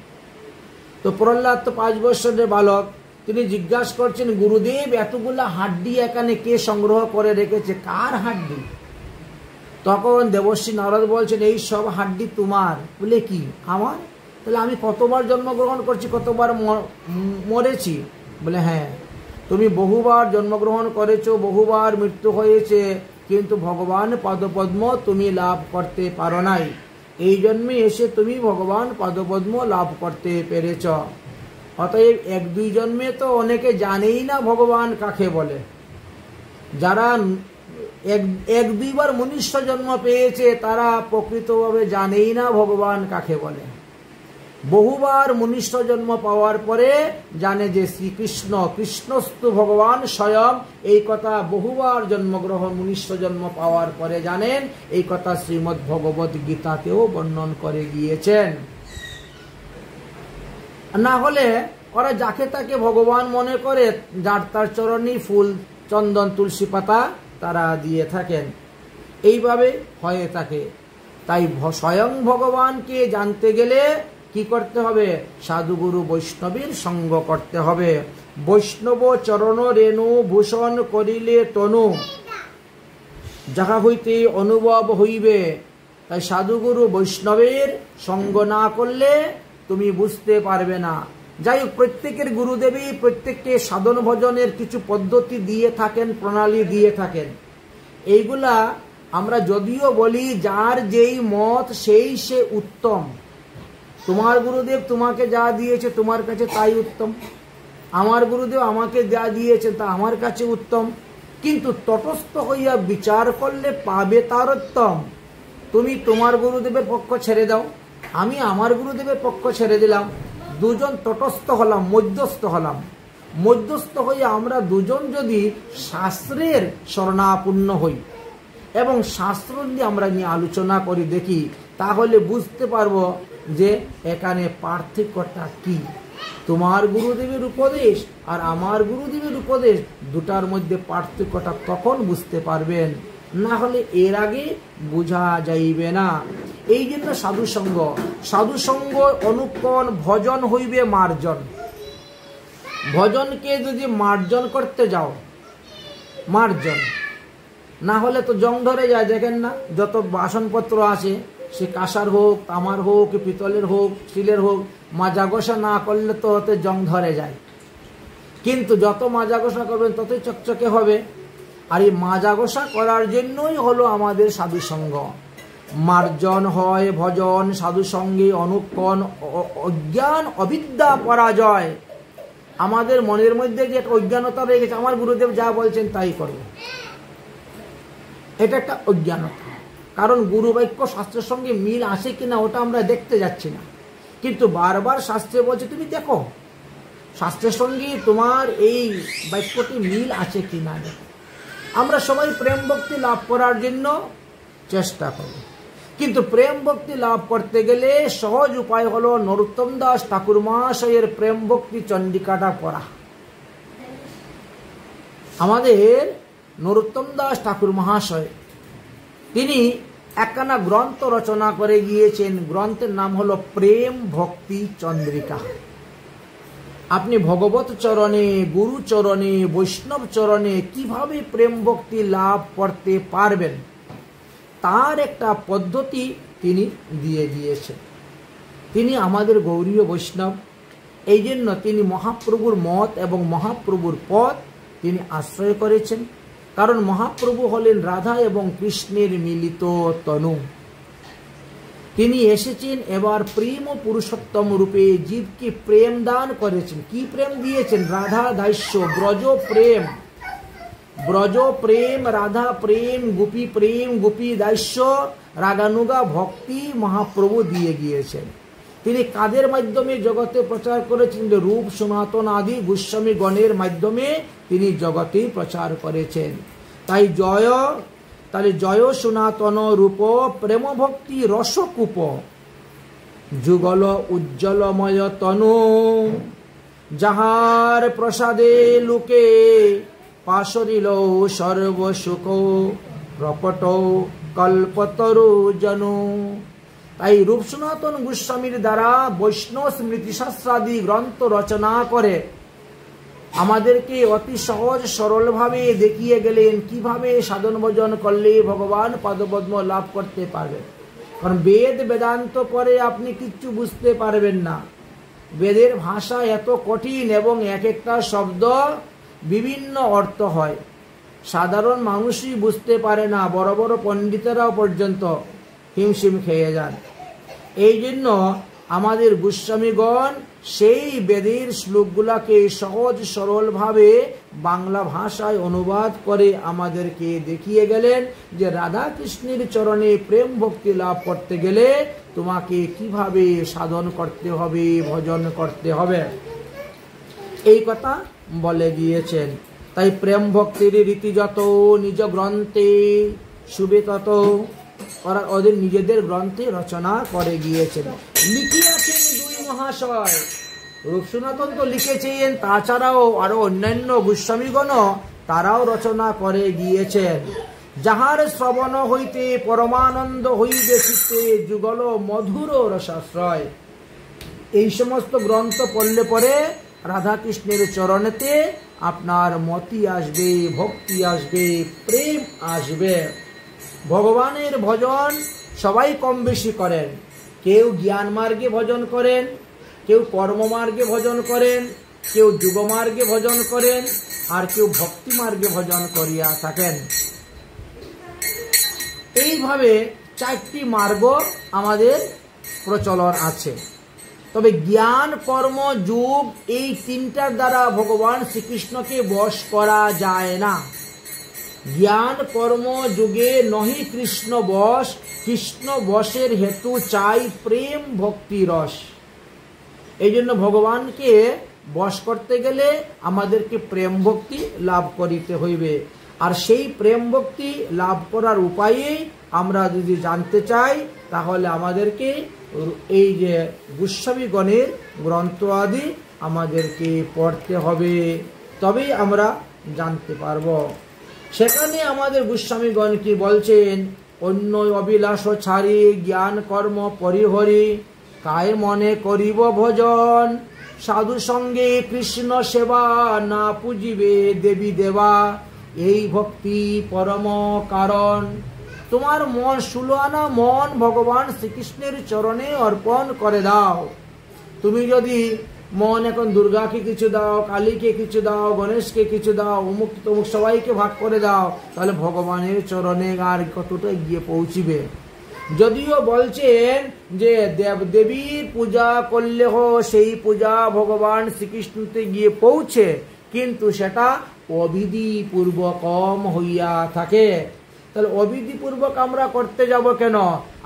তো প্রহ্লাদ তো 5 বৎসরের বালক, তিনি জিজ্ঞাসা করছেন, গুরুদেব এতগুলা হাড্ডি এখানে কে সংগ্রহ করে রেখেছে? কার হাড্ডি? তখন দেবশ্রী নারদ বলছেন, এই সব হাড্ডি তোমার। বলে কি আমার? তাহলে আমি কতবার জন্মগ্রহণ করছি, কতবার মরেছি? বলে হ্যাঁ, তুমি বহুবার জন্মগ্রহণ করেছো, বহুবার মৃত্যু হয়েছে, কিন্তু ভগবান পদপদ্ম তুমি লাভ করতে পারো নাই। এই জন্মে এসে তুমি ভগবান পদপদ্ম লাভ করতে পেরেছ। অতএব 1-2 জন্মে তো অনেকে জানেই না ভগবান কাকে বলে। যারা 1-2 বার মনুষ্য জন্ম পেয়েছে, তারা প্রকৃতভাবে জানেই না ভগবান কাকে বলে। বহুবার মনুষ্য জন্ম পাওয়ার পরে জানে যে শ্রীকৃষ্ণ, কৃষ্ণস্তু ভগবান স্বয়ং। এই কথা বহুবার জন্মগ্রহণ, মনুষ্য জন্ম পাওয়ার পরে জানেন। এই কথা শ্রীমদ্ ভগবত গীতাতেও বর্ণন করে গিয়েছেন। না হলে ওরা যাকে তাকে ভগবান মনে করে, যার তার চরণে ফুল, চন্দন, তুলসী পাতা তারা দিয়ে থাকেন। এইভাবে হয়ে থাকে। তাই স্বয়ং ভগবানকে জানতে গেলে কি করতে হবে? সাধুগুরু বৈষ্ণবের সঙ্গ করতে হবে। বৈষ্ণব চরণ রেণু ভূষণ করিলে তনু, যাহা হইতে অনুভব হইবে। তাই সাধুগুরু বৈষ্ণবের সঙ্গ না করলে তুমি বুঝতে পারবে না। যাই হোক, প্রত্যেকের গুরুদেবী প্রত্যেককে সাধন ভজনের কিছু পদ্ধতি দিয়ে থাকেন, প্রণালী দিয়ে থাকেন। এইগুলা আমরা যদিও বলি যার যেই মত সেই সে উত্তম। তোমার গুরুদেব তোমাকে যা দিয়েছে তোমার কাছে তাই উত্তম, আমার গুরুদেব আমাকে যা দিয়েছে তা আমার কাছে উত্তম। কিন্তু তটস্থ হইয়া বিচার করলে পাবে তারতম্য। তুমি তোমার গুরুদেবের পক্ষ ছেড়ে দাও, আমি আমার গুরুদেবের পক্ষ ছেড়ে দিলাম, দুজন তটস্থ হলাম, মধ্যস্থ হলাম। মধ্যস্থ হয়ে আমরা দুজন যদি শাস্ত্রের শরণাপন্ন হই এবং শাস্ত্র নিয়ে আমরা নিয়ে আলোচনা করি দেখি, তাহলে বুঝতে পারবো যে এখানে পার্থক্যটা কি। তোমার গুরুদেবের উপদেশ আর আমার গুরুদেবের উপদেশ, দুটার মধ্যে পার্থক্যটা তখন বুঝতে পারবেন, না হলে এর আগে বোঝা যাইবে না। এই জন্য সাধুসঙ্গ, সাধুসঙ্গ অনুকরণ, ভজন হইবে মার্জন। ভজনকে যদি মার্জন করতে যাও, মার্জন না হলে তো জং ধরে যায়। দেখেন না, যত বাসনপত্র আছে, সে কাঁসার হোক, তামার হোক, পিতলের হোক, স্টিলের হোক, মাজা ঘষা না করলে তো ওতে জং ধরে যায়। কিন্তু যত মাজা ঘষা করবেন ততই চকচকে হবে। আর এই মাজা ঘষা করার জন্যই হলো আমাদের সাধুসঙ্গ। মার্জন হয় ভজন, সাধুসঙ্গে অনুক্ষণ, অজ্ঞান অবিদ্যা পরাজয়। আমাদের মনের মধ্যে যে একটা অজ্ঞানতা রয়ে গেছে, আমার গুরুদেব যা বলছেন তাই করব, এটা একটা অজ্ঞানতা। কারণ গুরু বাক্য শাস্ত্রের সঙ্গে মিল আসে কিনা ওটা আমরা দেখতে যাচ্ছি না, কিন্তু বারবার শাস্ত্রে বলছে তুমি দেখো শাস্ত্রের সঙ্গে তোমার এই বাক্যটি মিল আছে কিনা। আমরা সবাই প্রেম ভক্তি লাভ করার জন্য চেষ্টা করি, কিন্তু প্রেম ভক্তি লাভ করতে গেলে সহজ উপায় হলো নরোত্তম দাস ঠাকুর মহাশয়ের প্রেম ভক্তি চন্ডিকাটা পড়া। আমাদের নরোত্তম দাস ঠাকুর মহাশয় তিনি একখানা গ্রন্থ রচনা করে গিয়েছেন, গ্রন্থের নাম হলো প্রেম ভক্তি চন্দ্রিকা। আপনি ভগবত চরণে, গুরু চরণে, বৈষ্ণব চরণে কিভাবে প্রেম ভক্তি লাভ করতে পারবেন তার একটা পদ্ধতি তিনি দিয়ে দিয়েছেন। তিনি আমাদের গৌরীয় বৈষ্ণব, এই জন্য তিনি মহাপ্রভুর মত এবং মহাপ্রভুর পথ তিনি আশ্রয় করেছেন। কারণ মহাপ্রভু হলেন রাধা এবং কৃষ্ণের মিলিত তনু। তিনি এসেছেন এবার প্রেম ও পুরুষোত্তম রূপে জীবকে প্রেম দান করেছেন। কি প্রেম দিয়েছেন? রাধা দাস্য, ব্রজ প্রেম, ব্রজ প্রেম, রাধা প্রেম, গোপী প্রেম, গোপী দাস্য, রাগানুগা ভক্তি মহাপ্রভু দিয়ে গিয়েছেন। তিনি কাদের মাধ্যমে জগতে প্রচার করেছেন? রূপ সনাতন আদি গোস্বামী গণের মাধ্যমে তিনি জগতে প্রচার করেছেন। তাই জয় সনাতন রূপ প্রেম ভক্তি রসকূপ, যুগল উজ্জ্বলময় তনু, যাহার প্রসাদে লোকে পাশরিল সর্বসুখ, প্রকট কল্পতরু জনু। তাই রূপ সনাতন গোস্বামীর দ্বারা বৈষ্ণব স্মৃতি শাস্ত্রাদি গ্রন্থ রচনা করে আমাদেরকে অতি সহজ সরলভাবে দেখিয়ে গেলেন কিভাবে সাধন ভজন করলে ভগবান পাদপদ্ম লাভ করতে পারবে। কারণ বেদ বেদান্ত পরে আপনি কিচ্ছু বুঝতে পারবেন না। বেদের ভাষা এত কঠিন এবং এক একটা শব্দ বিভিন্ন অর্থ হয়, সাধারণ মানুষই বুঝতে পারে না, বড় বড় পণ্ডিতেরাও পর্যন্ত হিমশিম খেয়ে যান। এই জন্য আমাদের গোস্বামীগণ সেই বেদের শ্লোকগুলাকে সহজ সরলভাবে বাংলা ভাষায় অনুবাদ করে আমাদেরকে দেখিয়ে গেলেন যে রাধা কৃষ্ণের চরণে প্রেম ভক্তি লাভ করতে গেলে তোমাকে কিভাবে সাধন করতে হবে, ভজন করতে হবে, এই কথা বলে গিয়েছেন। তাই প্রেম ভক্তির রীতি যত নিজ গ্রন্থে শুভে তত ওদের নিজেদের গ্রন্থে রচনা করে গিয়েছেন, লিখিয়াছেন দুই মহাশয়। রূপ সনাতন তো লিখেছেন, তাছাড়াও আরো অন্যান্য গোস্বামীগণ তারাও রচনা করে গিয়েছেন। যাহার শ্রবণ হইতে পরমানন্দ হইবে চিত্তে, যুগল মধুর রসাশ্রয়। এই সমস্ত গ্রন্থ পড়লে পরে রাধা কৃষ্ণের চরণেতে আপনার মতি আসবে, ভক্তি আসবে, প্রেম আসবে। ভগবানের ভজন সবাই কম বেশি করেন, কেউ জ্ঞান মার্গে ভজন করেন, কেউ কর্ম মার্গে ভজন করেন, কেউ যুগ মার্গে ভজন করেন, আর কেউ ভক্তি মার্গে ভজন করিয়া থাকেন। এইভাবে চারটি মার্গ আমাদের প্রচলন আছে। তবে জ্ঞান, কর্ম, যোগ এই তিনটার দ্বারা ভগবান শ্রীকৃষ্ণকে বশ করা যায় না। জ্ঞান কর্ম যুগে নহি কৃষ্ণ বশ, কৃষ্ণ বশের হেতু চাই প্রেম ভক্তি রস। এই জন্য ভগবানকে বশ করতে গেলে আমাদেরকে প্রেম ভক্তি লাভ করিতে হইবে। আর সেই প্রেম ভক্তি লাভ করার উপায়ে আমরা যদি জানতে চাই তাহলে আমাদেরকে এই যে গোস্বামীগণের গ্রন্থ আদি আমাদেরকে পড়তে হবে, তবেই আমরা জানতে পারব। সেখানে আমাদের গোস্বামীগণ কি বলছেন? অন্য অবিলাস ছাড়ি জ্ঞান কর্ম পরিহরি, কায় মনে করিব ভজন, সাধু সঙ্গে কৃষ্ণ সেবা, না পুজিবে দেবী দেবা, এই ভক্তি পরম কারণ। তোমার মন 16 আনা মন ভগবান শ্রীকৃষ্ণের চরণে অর্পণ করে দাও। তুমি যদি মন এখন দুর্গাকে কিছু দাও, কালীকে কিছু দাও, গণেশকে কিছু দাও, অমুক তমুক সবাইকে ভাগ করে দাও, তাহলে ভগবানের চরণে আর কতটা গিয়ে পৌঁছিবে? যদিও বলছেন যে দেবদেবীর পূজা করলে সেই পূজা ভগবান শ্রীকৃষ্ণতে গিয়ে পৌঁছে, কিন্তু সেটা অবিধি পূর্বকম হইয়া থাকে। তাহলে অবিধি পূর্বক আমরা করতে যাব কেন?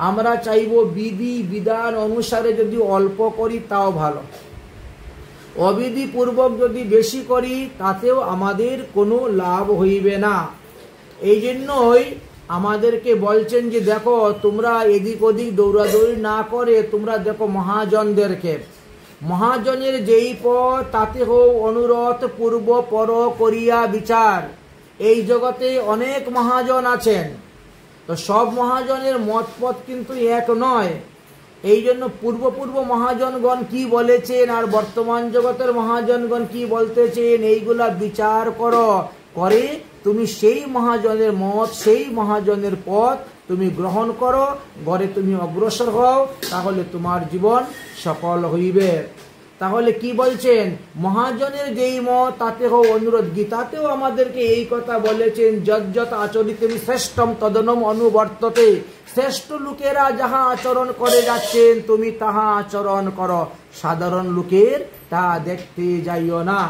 আমরা চাইব বিধি বিধান অনুসারে যদি অল্প করি তাও ভালো, অবিধি পূর্বক যদি বেশি করি তাতেও আমাদের কোনো লাভ হইবে না। এই জন্যই আমাদেরকে বলছেন যে দেখো, তোমরা এদিক ওদিক দৌড়াদৌড়ি না করে তোমরা দেখো মহাজনদেরকে, মহাজনের যেই পথ তাতে হোক অনুরোধ পূর্ব পর করিয়া বিচার। এই জগতে অনেক মহাজন আছেন, তো সব মহাজনের মত পথ কিন্তু এক নয়। এই জন্য পূর্ব মহাজনগণ কি বলেছেন আর বর্তমান জগতের মহাজনগণ কি বলতেছেন, এইগুলা বিচার করো, করে তুমি সেই মহাজনের মত, সেই মহাজনের পথ তুমি গ্রহণ করো, গড়ে তুমি অগ্রসর হও, তাহলে তোমার জীবন সফল হইবে। তাহলে কি বলছেন, মহাজনের যেই মত তাতে হোক অনুরোধ। গীতাতেও আমাদেরকে এই কথা বলেছেন, যজ্জত আচরিতেম শ্রেষ্ঠম তদনম অনুবর্ততে। শ্রেষ্ঠ লোকেরা যাহা আচরণ করে যাচ্ছেন তুমি তাহা আচরণ করো, সাধারণ লোকের তা দেখতে যাইও না।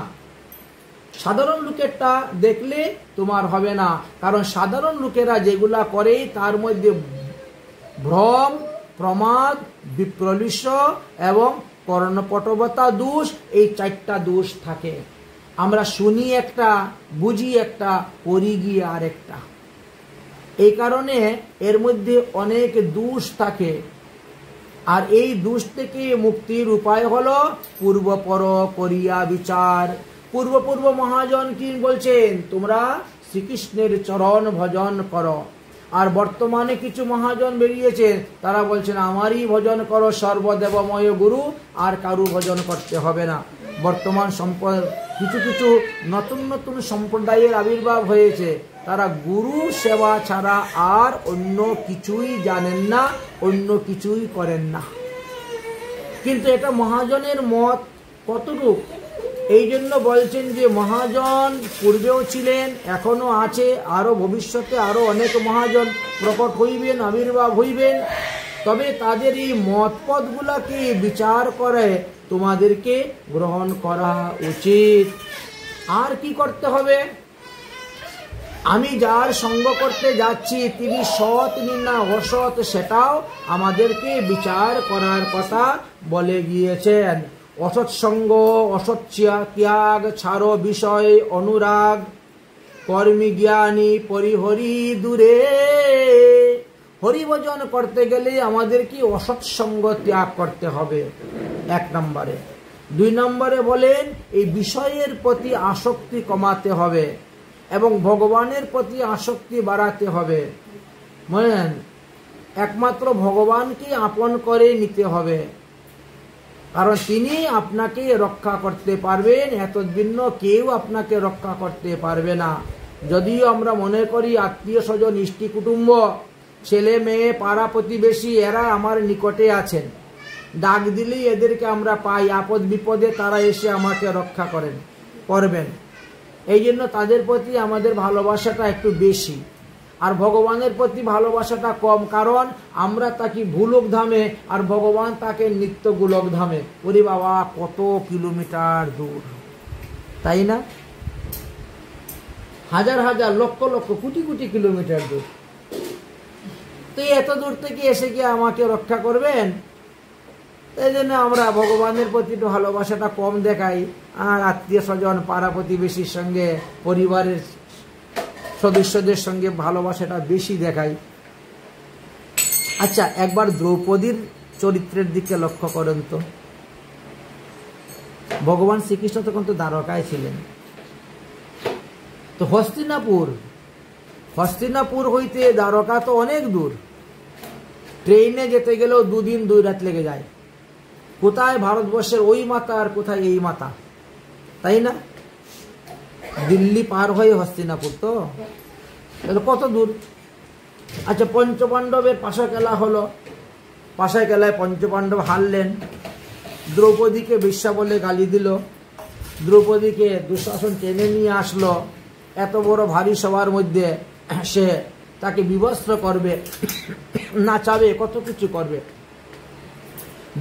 সাধারণ লোকেরটা দেখলে তোমার হবে না, কারণ সাধারণ লোকেরা যেগুলা করে তার মধ্যে ভ্রম, প্রমাদ, বিপ্রলিশ এবং কর্ণপটবতা দোষ, এই চারটা দোষ থাকে। আমরা শুনি একটা, বুঝি একটা, করি গিয়ে আরেকটা। এই কারণে এর মধ্যে অনেক দোষ থাকে। আর এই দোষ থেকে মুক্তির উপায় হলো পূর্বপর করিয়া বিচার। পূর্ব মহাজন কি বলছেন, তোমরা শ্রীকৃষ্ণের চরণ ভজন করো। আর বর্তমানে কিছু মহাজন বেরিয়েছেন, তারা বলছেন আমারই ভজন করো সর্বদেবময় গুরু, আর কারু ভজন করতে হবে না। বর্তমান কিছু নতুন সম্প্রদায়ের আবির্ভাব হয়েছে, তারা গুরু সেবা ছাড়া আর অন্য কিছুই জানেন না, অন্য কিছুই করেন না। কিন্তু এটা মহাজনের মত কতটুক, এই জন্য বলছেন যে মহাজন পূর্বেও ছিলেন, এখনো আছে, আরো ভবিষ্যতে আরো অনেক মহাজন প্রকট হইবেন, আবির্ভাব হইবেন। তবে তাদের এই মতপথগুলাকে বিচার করে তোমাদেরকে গ্রহণ করা উচিত। আর কি করতে হবে, আমি যার সঙ্গ করতে যাচ্ছি তিনি সৎ না অসৎ সেটাও আমাদেরকে বিচার করার কথা বলে গিয়েছেন। অসৎসঙ্গ, অসৎ ত্যাগ, ছাড়ো বিষয় অনুরাগ, কর্মী জ্ঞানী পরিহরি দূরে। হরিভজন করতে গেলে আমাদের কি অসৎসঙ্গ ত্যাগ করতে হবে, 1 নম্বরে। 2 নম্বরে বলেন এই বিষয়ের প্রতি আসক্তি কমাতে হবে এবং ভগবানের প্রতি আসক্তি বাড়াতে হবে। বুঝলেন, একমাত্র ভগবানকে আপন করে নিতে হবে, কারণ তিনি আপনাকে রক্ষা করতে পারবেন, এতদিন কেউ আপনাকে রক্ষা করতে পারবে না। যদিও আমরা মনে করি আত্মীয় স্বজন, ইষ্টি কুটুম্ব, ছেলে মেয়ে, পাড়া প্রতিবেশী এরা আমার নিকটে আছেন, ডাক দিলেই এদেরকে আমরা পাই, আপদ বিপদে তারা এসে আমাকে রক্ষা করবেন। এই জন্য তাদের প্রতি আমাদের ভালোবাসাটা একটু বেশি, আর ভগবানের প্রতি ভালোবাসাটা কম, কারণ আমরা তাকে ভুলোক ধামে আর ভগবান তাকে নিত্য গোলক ধামে। ওরে বাবা, কত কিলোমিটার দূর, তাই না? হাজার হাজার লক্ষ লক্ষ কোটি কোটি কিলোমিটার দূর। তো এত দূর থেকে এসে কি আমাকে রক্ষা করবেন? এই জন্য আমরা ভগবানের প্রতি একটু ভালোবাসাটা কম দেখাই, আর আত্মীয় স্বজন, পাড়া প্রতিবেশীর সঙ্গে, পরিবারের সদস্যদের সঙ্গে ভালোবাসাটা বেশি দেখাই। আচ্ছা, একবার দ্রৌপদীর চরিত্রের দিকে লক্ষ্য করেন তো। ভগবান শ্রীকৃষ্ণ তখন তো দ্বারকায় ছিলেন, তো হস্তিনাপুর হইতে দ্বারকা তো অনেক দূর, ট্রেনে যেতে গেলেও 2 দিন 2 রাত লেগে যায়। কোথায় ভারতবর্ষের ওই মাতা আর কোথায় এই মাতা, তাই না? দিল্লি পার হয়ে হস্তিনাপুর, তো কত দূর। আচ্ছা, পঞ্চপাণ্ডবের পাশা খেলা হলো, পাশা খেলায় পঞ্চপাণ্ডব হারলেন, দ্রৌপদীকে বেশ্যা বলে গালি দিল, দ্রৌপদীকে দুঃশাসন টেনে নিয়ে আসলো, এত বড় ভারী সভার মধ্যে সে তাকে বিবস্ত্র করবে, নাচাবে, কত কিছু করবে।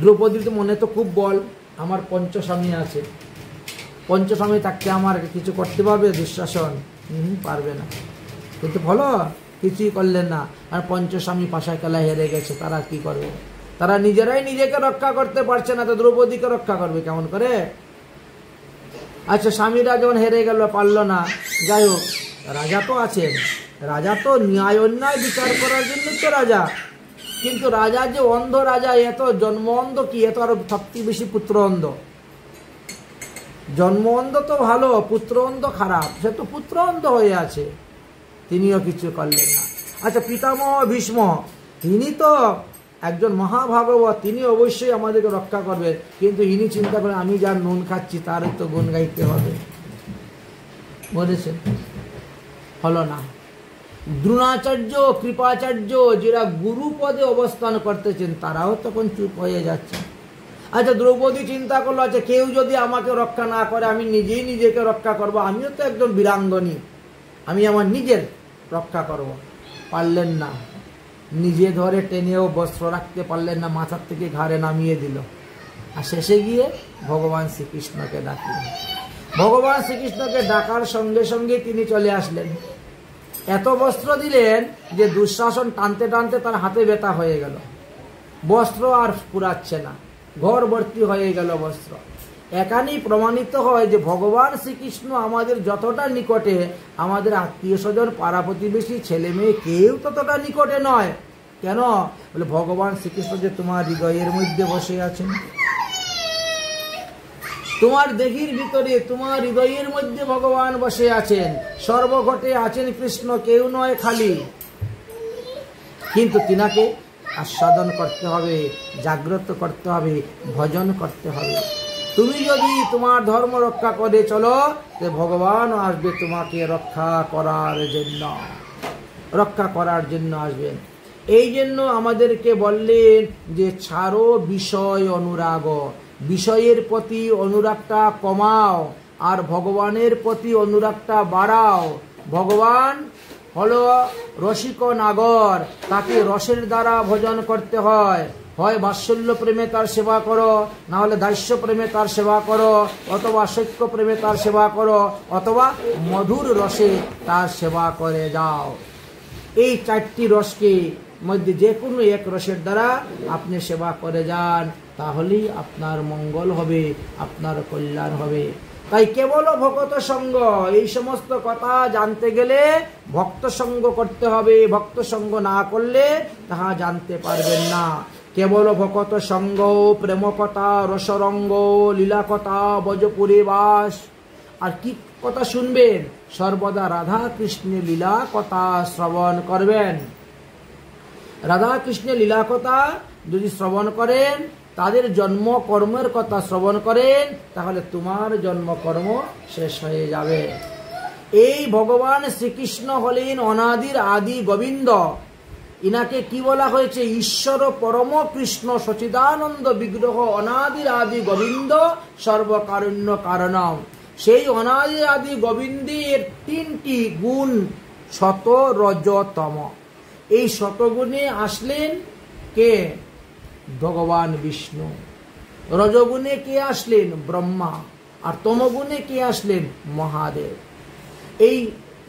দ্রৌপদীর তো মনে তো খুব বল, আমার পঞ্চস্বামী আছে, পঞ্চস্বামী থাকতে আমার কিছু করতে পারবে দুঃশাসন? পারবে না। কিন্তু বলো কিছুই করলেন না, আর পঞ্চস্বামী পাশা খেলা হেরে গেছে, তারা কি করবে? তারা নিজেরাই নিজেকে রক্ষা করতে পারছে না, তো দ্রৌপদীকে রক্ষা করবে কেমন করে? আচ্ছা, স্বামীরা যখন হেরে গেল, পারল না, যাই হোক, রাজা তো আছেন, রাজা তো ন্যায় অন্যায় বিচার করার জন্য তো রাজা। কিন্তু রাজা যে অন্ধ রাজা, এত জন্ম অন্ধ কি, এত আরো সবচেয়ে বেশি পুত্র অন্ধ। জন্ম অন্ধ তো ভালো, পুত্র অন্ধ খারাপ, সে তো পুত্র অন্ধ হয়ে আছে, তিনিও কিছু করলেন না। আচ্ছা, পিতামহ ভীষ্ম, তিনি তো একজন মহাভাগবত, তিনি অবশ্যই আমাদেরকে রক্ষা করবে, কিন্তু ইনি চিন্তা করেন আমি যার নুন খাচ্ছি তারই তো গুণ গাইতে হবে, বলেছেন, হলো না। দ্রোণাচার্য, কৃপাচার্য, যারা গুরু পদে অবস্থান করতেছেন, তারাও তখন চুপ হয়ে যাচ্ছে। আচ্ছা, দ্রৌপদী চিন্তা করলো, আচ্ছা কেউ যদি আমাকে রক্ষা না করে, আমি নিজেই নিজেকে রক্ষা করব, আমিও তো একজন বীরাঙ্গনী, আমি আমার নিজের রক্ষা করব। পারলেন না, নিজে ধরে টেনেও বস্ত্র রাখতে পারলেন না, মাথার থেকে ঘাড়ে নামিয়ে দিল, আর শেষে গিয়ে ভগবান শ্রীকৃষ্ণকে ডাকলেন। ভগবান শ্রীকৃষ্ণকে ডাকার সঙ্গে সঙ্গে তিনি চলে আসলেন, এত বস্ত্র দিলেন যে দুঃশাসন টানতে টানতে তার হাতে ব্যথা হয়ে গেল, বস্ত্র আর পুরাচ্ছে না, ঘর ভর্তি হয়ে গেল বস্ত্র। এখানেই প্রমাণিত হয় যে ভগবান শ্রীকৃষ্ণ আমাদের যতটা নিকটে, আমাদের আত্মীয় স্বজন, পাড়া প্রতিবেশী, ছেলে মেয়ে কেউ ততটা নিকটে নয়। কেন? বলে ভগবান শ্রীকৃষ্ণ যে তোমার হৃদয়ের মধ্যে বসে আছেন, তোমার দেহির ভিতরে, তোমার হৃদয়ের মধ্যে ভগবান বসে আছেন, সর্বঘটে আছেন কৃষ্ণ, কেউ নয় খালি। কিন্তু তিনাকে আস্বাদন করতে হবে, জাগ্রত করতে হবে, ভজন করতে হবে। তুমি যদি তোমার ধর্ম রক্ষা করে চলো, তো ভগবান আসবে তোমাকে রক্ষা করার জন্য, রক্ষা করার জন্য আসবেন। এই জন্য আমাদেরকে বললেন যে ছাড়ো বিষয় অনুরাগ, বিষয়ের প্রতি অনুরাগটা কমাও আর ভগবানের প্রতি অনুরাগটা বাড়াও। ভগবান হলো রসিক নাগর, তাকে রসের দ্বারা ভজন করতে হয়। হয় বাৎসল্য প্রেমে তার সেবা করো, না হলে দাস্য প্রেমে তার সেবা করো, অথবা সৈক্য প্রেমে তার সেবা করো, অথবা মধুর রসে তার সেবা করে যাও। এই চারটি রসকে মধ্যে যে কোনো এক রসের দ্বারা আপনি সেবা করে যান, তাহলেই আপনার মঙ্গল হবে, আপনার কল্যাণ হবে। তাই কেবল ভগত সঙ্গ, এই সমস্ত কথা জানতে গেলে ভক্ত সঙ্গ করতে হবে, ভক্ত সঙ্গ না করলে তাহা জানতে পারবেন না। কেবল ভগত সঙ্গ, প্রেম কথা, রসরঙ্গ, লীলা কথা, বজপুরে বাস। আর কি কথা শুনবেন? সর্বদা রাধা কৃষ্ণের লীলা কথা শ্রবণ করবেন। রাধা কৃষ্ণের লীলা কথা যদি শ্রবণ করেন, তাদের জন্ম কর্মের কথা শ্রবণ করেন, তাহলে তোমার জন্মকর্ম শেষ হয়ে যাবে। এই ভগবান শ্রীকৃষ্ণ হলেন অনাদির আদি গোবিন্দ। ইনাকে কি বলা হয়েছে? ঈশ্বর পরম কৃষ্ণ সচিদানন্দ বিগ্রহ, অনাদির আদি গোবিন্দ, সর্বকারণ্য কারণম। সেই অনাদির আদি গোবিন্দের তিনটি গুণ, শত, রজ, তম। এই শতগুণে আসলেন কে? ভগবান বিষ্ণু। রজগুণে কে আসলেন? ব্রহ্মা। আর তমগুণে কে আসলেন? মহাদেব। এই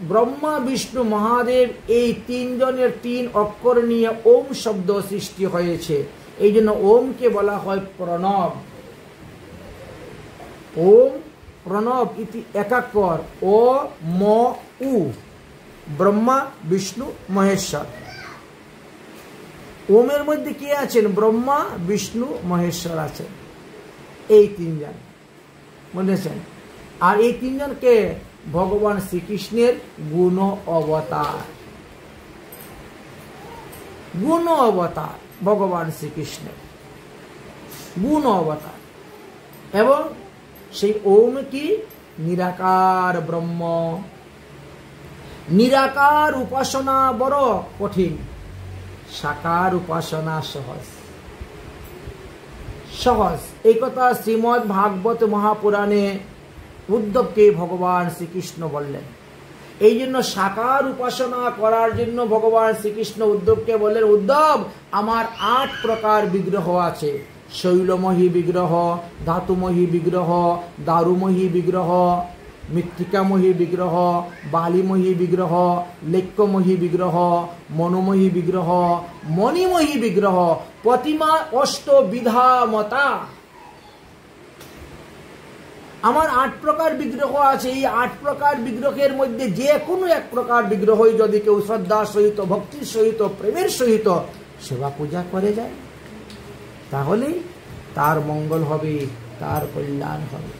ব্রহ্মা, বিষ্ণু, মহাদেব, এই তিনজনের তিন অক্ষর নিয়ে ওম শব্দ সৃষ্টি হয়েছে। এই জন্য ওমকে বলা হয় প্রণব। ওম প্রণব ইতি একাক্ষর, ও ম উ, ব্রহ্মা, বিষ্ণু, মহেশ্বর। ওমের মধ্যে কে আছেন? ব্রহ্মা, বিষ্ণু, মহেশ্বর আছেন, এই তিনজন, বুঝেছেন? আর এই তিনজনকে ভগবান শ্রীকৃষ্ণের গুণ অবতার। গুণ অবতার ভগবান শ্রীকৃষ্ণের গুণ অবতার। এবং সেই ওম কি? নিরাকার ব্রহ্ম। নিরাকার উপাসনা বড় কঠিন, সাকার উপাসনা সহজ। সহজ এই কথা শ্রীমদ্ ভাগবত মহাপুরাণে উদ্ধবকে ভগবান শ্রীকৃষ্ণ বললেন। এই জন্য সাকার উপাসনা করার জন্য ভগবান শ্রীকৃষ্ণ উদ্ধবকে বললেন, উদ্ধব আমার 8 প্রকার বিগ্রহ আছে। শৈলময়ী বিগ্রহ, ধাতুময়ী বিগ্রহ, দারুময়ী বিগ্রহ, মৃত্তিকাময়ী বিগ্রহ, বালিময়ী বিগ্রহ, লেক্যময়ী বিগ্রহ, মনোময়ী বিগ্রহ, মণিময়ী বিগ্রহ, প্রতিমা অষ্টবিধা মতা। আমার 8 প্রকার বিগ্রহ আছে। এই 8 প্রকার বিগ্রহের মধ্যে যে কোনো এক প্রকার বিগ্রহই যদি কেউ শ্রদ্ধার সহিত, ভক্তির সহিত, প্রেমের সহিত সেবা পূজা করে যায়, তাহলে তার মঙ্গল হবে, তার কল্যাণ হবে।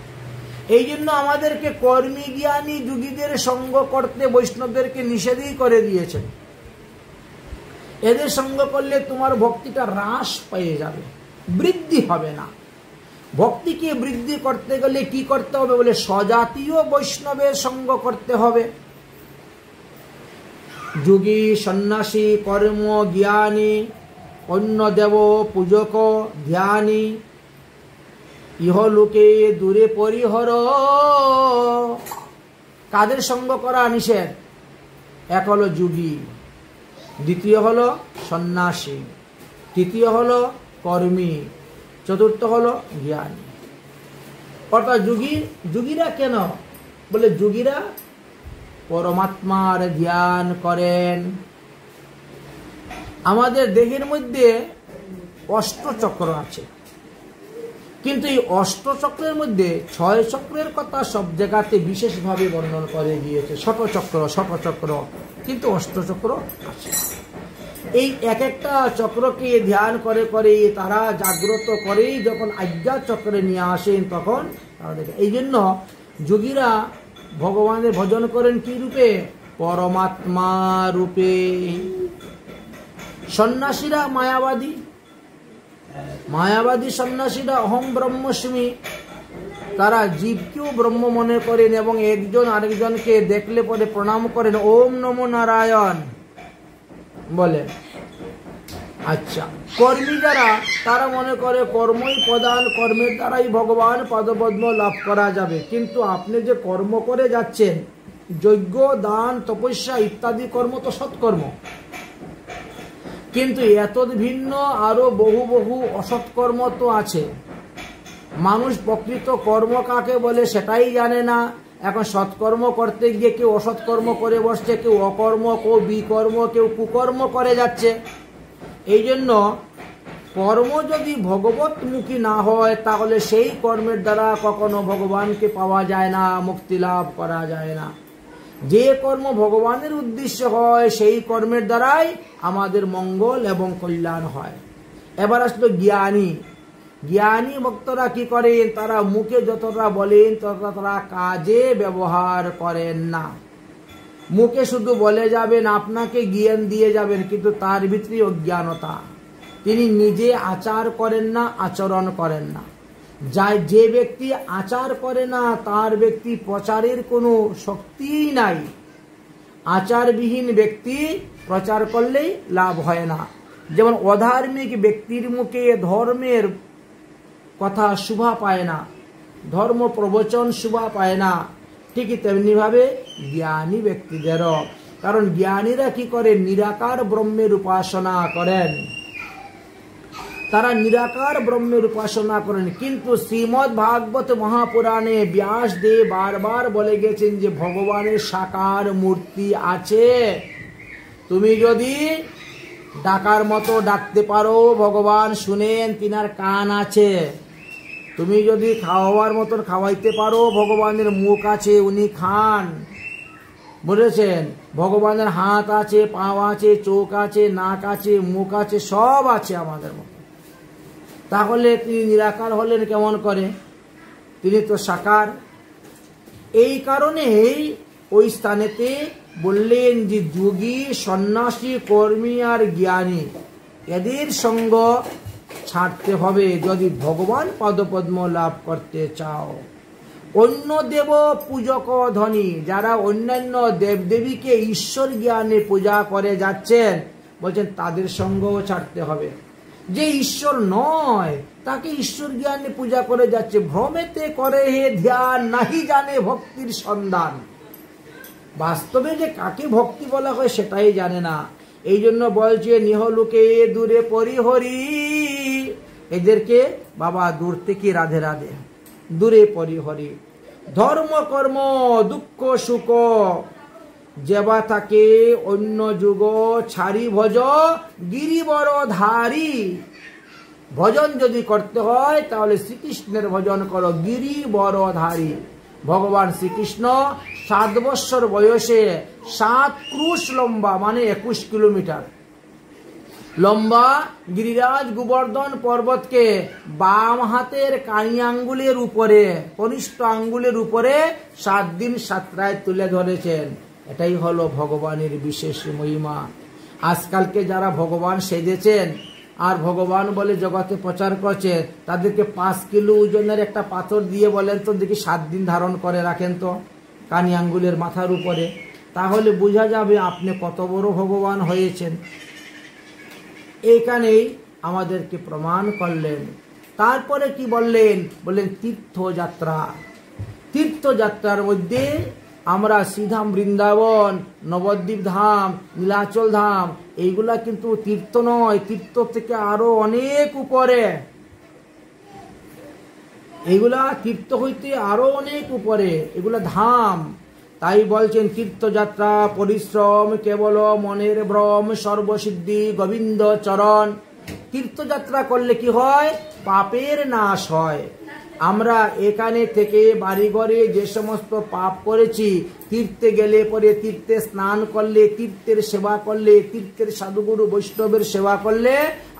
এই জন্য আমাদেরকে কর্মী জ্ঞানী যোগীদের সঙ্গ করতে বৈষ্ণবদেরকে নিষেধই করে দিয়েছেন। এদের সঙ্গ করলে তোমার ভক্তিটা হ্রাস পেয়ে যাবে, বৃদ্ধি হবে না। ভক্তিকে বৃদ্ধি করতে গেলে কি করতে হবে বলে, স্বজাতীয় বৈষ্ণবের সঙ্গ করতে হবে। যোগী, সন্ন্যাসী, কর্ম জ্ঞানী, অন্য দেব পূজক, ধ্যানী, ইহলোকে দূরে পরিহর। কাদের সঙ্গ করা নিষেধ? এক হলো যোগী, দ্বিতীয় হলো সন্ন্যাসী, তৃতীয় হলো কর্মী, চতুর্থ হলো জ্ঞানী। অর্থাৎ যোগীরা কেন বলে, যোগীরা পরমাত্মার ধ্যান করেন। আমাদের দেহের মধ্যে 8 চক্র আছে, কিন্তু এই 8 চক্রের মধ্যে 6 চক্রের কথা সব জায়গাতে বিশেষভাবে বর্ণন করে দিয়েছে। ষট চক্র, কিন্তু 8 চক্র আছে। এই এক একটা চক্রকে ধ্যান করে করে তারা জাগ্রত করেই যখন আজ্ঞা চক্রে নিয়ে আসেন তখন তারা দেখে। এই জন্য যোগীরা ভগবানের ভজন করেন কি রূপে? পরমাত্মা রূপে। সন্ন্যাসীরা মায়াবাদী সন্ন্যাসীরা অহম ব্রহ্মস্মি, তারা জীবকেও ব্রহ্ম মনে করেন এবং একজন আরেকজনকে দেখলে পরে প্রণাম করেন, ওম নমো নারায়ণ বলে। আচ্ছা, কর্মী যারা, তারা মনে করে কর্মই প্রধান, কর্মের দ্বারাই ভগবান পদপদ্ম লাভ করা যাবে। কিন্তু আপনি যে কর্ম করে যাচ্ছেন, যজ্ঞ, দান, তপস্যা ইত্যাদি কর্ম তো সৎকর্ম, কিন্তু এত ভিন্ন আরো বহু বহু অসৎকর্ম তো আছে। মানুষ প্রকৃত কর্ম কাকে বলে সেটাই জানে না। এখন সৎকর্ম করতে গিয়ে কেউ অসৎকর্ম করে বসছে, কেউ অকর্ম, কেউ বিকর্ম, কেউ কুকর্ম করে যাচ্ছে। এই জন্য কর্ম যদি ভগবতমুখী না হয় তাহলে সেই কর্মের দ্বারা কখনো ভগবানকে পাওয়া যায় না, মুক্তি লাভ করা যায় না। যে কর্ম ভগবানের উদ্দেশ্য হয় সেই কর্মের দ্বারাই আমাদের মঙ্গল এবং কল্যাণ হয়। এবার আসলো জ্ঞানী। জ্ঞানী ভক্তরা কি করেন? তারা মুখে যতটা বলেন ততটা তারা কাজে ব্যবহার করেন না। মুখে শুধু বলে যাবেন, আপনাকে জ্ঞান দিয়ে যাবেন, কিন্তু তার ভিতরে অজ্ঞানতা। তিনি নিজে আচার করেন না, আচরণ করেন না। যে ব্যক্তি আচার করে না তার ব্যক্তি প্রচারের কোনো শক্তিই নাই। আচারবিহীন ব্যক্তি প্রচার করলেই লাভ হয় না। যেমন অধার্মিক ব্যক্তির মুখে ধর্মের কথা শোভা পায় না, ধর্ম প্রবচন শোভা পায় না, ঠিকই তেমনি ভাবে জ্ঞানী ব্যক্তিদেরও। কারণ জ্ঞানীরা কি করে? নিরাকার ব্রহ্মের উপাসনা করেন। তারা নিরাকার ব্রহ্মের উপাসনা করেন। কিন্তু শ্রীমদ্ ভাগবত মহাপুরাণে ব্যাসদেব বারবার বলে গেছেন যে ভগবানের সাকার মূর্তি আছে। তুমি যদি ডাকার মতো ডাকতে পারো, ভগবান শুনেন, তিনার কান আছে। তুমি যদি খাওয়ার মতন খাওয়াইতে পারো, ভগবানের মুখ আছে, উনি খান। বুঝেছেন? ভগবানের হাত আছে, পাও আছে, চোখ আছে, নাক আছে, মুখ আছে, সব আছে আমাদের মতো। তাহলে তিনি নিরাকার হলেন কেমন করে? তিনি তো সাকার। এই কারণেই ওই স্থানেতে বললেন যে যোগী, সন্ন্যাসী, কর্মী আর জ্ঞানী এদের সঙ্গ ছাড়তে হবে যদি ভগবান পদপদ্ম লাভ করতে চাও। অন্য দেব পূজক ধনী, যারা অন্যান্য দেবদেবীকে ঈশ্বর জ্ঞানে পূজা করে যাচ্ছেন, বলছেন তাদের সঙ্গও ছাড়তে হবে। যে ঈশ্বর নয় তাকে ঈশ্বর জ্ঞানে পূজা করে যাচ্ছে, ভ্রমেতে করে হে ধ্যান, নাহি জানে ভক্তির সন্ধান। বাস্তবে যে কাকে ভক্তি বলা হয় সেটাই জানে না। এই জন্য বলছে নিহলোকে দূরে পরিহরি, এদেরকে বাবা দূর থেকে রাধে রাধে, দূরে পরিহরি। ধর্ম কর্ম দুঃখ সুখ যেবা থাকে অন্য যুগ ছাড়ি ভজ গিরিবর ধারী। ভজন যদি করতে হয় তাহলে শ্রীকৃষ্ণের ভজন করো, গিরিবর ধারী। ভগবান শ্রীকৃষ্ণ 7 বৎসর বয়সে 7 ক্রুশ লম্বা মানে 21 কিলোমিটার লম্বা গিরিরাজ গোবর্ধন পর্বতকে বাম হাতের কানি আঙ্গুলের উপরে, কনিষ্ঠ আঙ্গুলের উপরে 7 দিন 7 রাত তুলে ধরেছেন। এটাই হলো ভগবানের বিশেষ মহিমা। আজকালকে যারা ভগবান সেজেছেন আর ভগবান বলে জগতে প্রচার করছে, তাদেরকে 5 কিলো ওজনের একটা পাথর দিয়ে বলেন তো দেখি 7 দিন ধারণ করে রাখেন তো কানি আঙ্গুলের মাথার উপরে, তাহলে বোঝা যাবে আপনি কত বড় ভগবান হয়েছেন। এইখানেই আমাদেরকে প্রমাণ করলেন। তারপরে কি বললেন? বললেন তীর্থযাত্রা। তীর্থযাত্রার মধ্যে আমরা শ্রীধাম বৃন্দাবন, নবদ্বীপ ধাম, নীলাচল ধাম, এইগুলা কিন্তু তীর্থ নয়, তীর্থ থেকে আরো অনেক উপরে। এইগুলা তীর্থ হইতে আরো অনেক উপরে, এগুলা ধাম। তাই বলছেন তীর্থযাত্রা পরিশ্রম কেবল মনের ভ্রম সর্বসিদ্ধি গোবিন্দ চরণ। তীর্থযাত্রা করলে কি হয়? পাপের নাশ হয়। আমরা এখানে থেকে বাড়িঘরে যে সমস্ত পাপ করেছি, তীর্থে গেলে পরে, তীর্থে স্নান করলে, তীর্থের সেবা করলে, তীর্থের সাধুগুরু বৈষ্ণবের সেবা করলে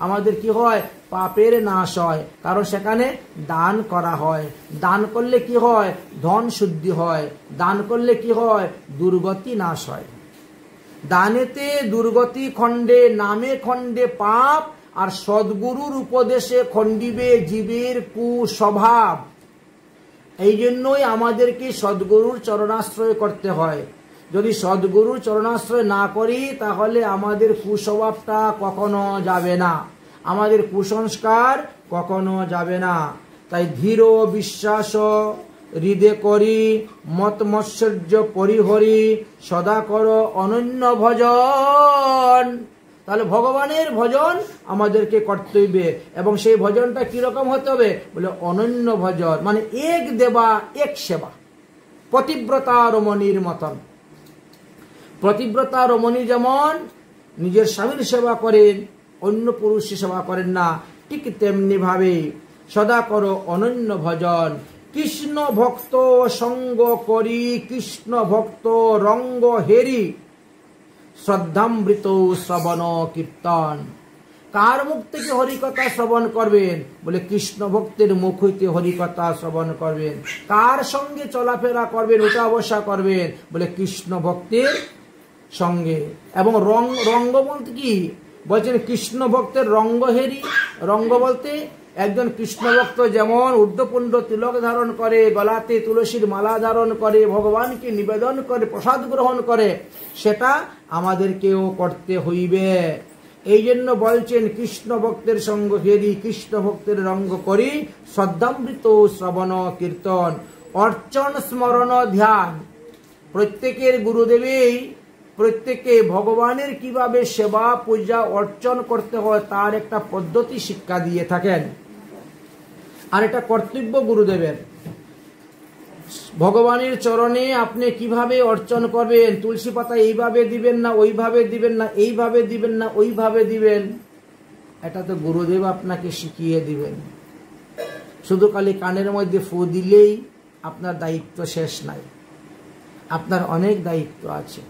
আমাদের কি হয়? পাপের নাশ হয়। কারণ সেখানে দান করা হয়। দান করলে কি হয়? ধন শুদ্ধি হয়। দান করলে কি হয়? দুর্গতি নাশ হয়। দানেতে দুর্গতি খণ্ডে, নামে খণ্ডে পাপ, আর সদ্গুরুর উপদেশে খণ্ডিবে জীবের কুস্বভাব। এই জন্যই আমাদেরকে সদ্গুরুর চরণাশ্রয় করতে হয়। যদি সদ্গুরুর চরণাশ্রয় না করি তাহলে আমাদের কুস্বভাবটা কখনো যাবে না, আমাদের কুসংস্কার কখনো যাবে না। তাই ধীর বিশ্বাস হৃদে করি মত মৎসর্য পরিহরি সদা কর অনন্য ভজন। তাহলে ভগবানের ভজন আমাদেরকে করতে হবে, এবং সেই ভজনটা কিরকম হতে হবে? বলে অনন্য ভজন, মানে এক দেবা এক সেবা, পতিব্রতা রমণীর মতন। পতিব্রতা রমণী যেমন নিজের স্বামীর সেবা করেন, অন্য পুরুষের সেবা করেন না, ঠিক তেমনি ভাবে সদা করো অনন্য ভজন। কৃষ্ণ ভক্ত সঙ্গ করি কৃষ্ণ ভক্ত রঙ্গ হেরি শ্রদ্ধামৃত শ্রবণ কীর্তন। কার মুখ থেকে হরিকথা শ্রবণ করবেন? বলে কৃষ্ণ ভক্তের মুখ হইতে হরিকথা শ্রবণ করবেন। কার সঙ্গে চলাফেরা করবেন, উঠা বসা করবেন? বলে কৃষ্ণ ভক্তের সঙ্গে। এবং রঙ্গ বলতে কি বলছেন? কৃষ্ণ ভক্তের রঙ্গ হেরি। রঙ্গ বলতে একজন কৃষ্ণ ভক্ত যেমন ঊর্ধ্বপুণ্ড তিলক ধারণ করে, গলাতে তুলসীর মালা ধারণ করে, ভগবানকে নিবেদন করে, প্রসাদ গ্রহণ করে, সেটা আমাদেরকেও করতে হইবে। এই জন্য বলছেন কৃষ্ণ ভক্তের সঙ্গ হেরি কৃষ্ণ ভক্তের রঙ্গ করি শ্রদ্ধামৃত শ্রবণ কীর্তন। অর্চন স্মরণ ধ্যান। প্রত্যেকের গুরুদেবেই প্রত্যেকে ভগবানের কিভাবে সেবা পূজা অর্চন করতে হয় তার একটা পদ্ধতি শিক্ষা দিয়ে থাকেন, আর এটা কর্তব্য গুরুদেবের। ভগবানের চরণে আপনি কিভাবে অর্চন করবেন? তুলসী পাতা এইভাবে দিবেন না ওইভাবে দিবেন না, এইভাবে দিবেন না ওইভাবে দিবেন, এটা তো গুরুদেব আপনাকে শিখিয়ে দিবেন। শুধু খালি কানের মধ্যে ফু দিলেই আপনার দায়িত্ব শেষ নাই, আপনার অনেক দায়িত্ব আছে।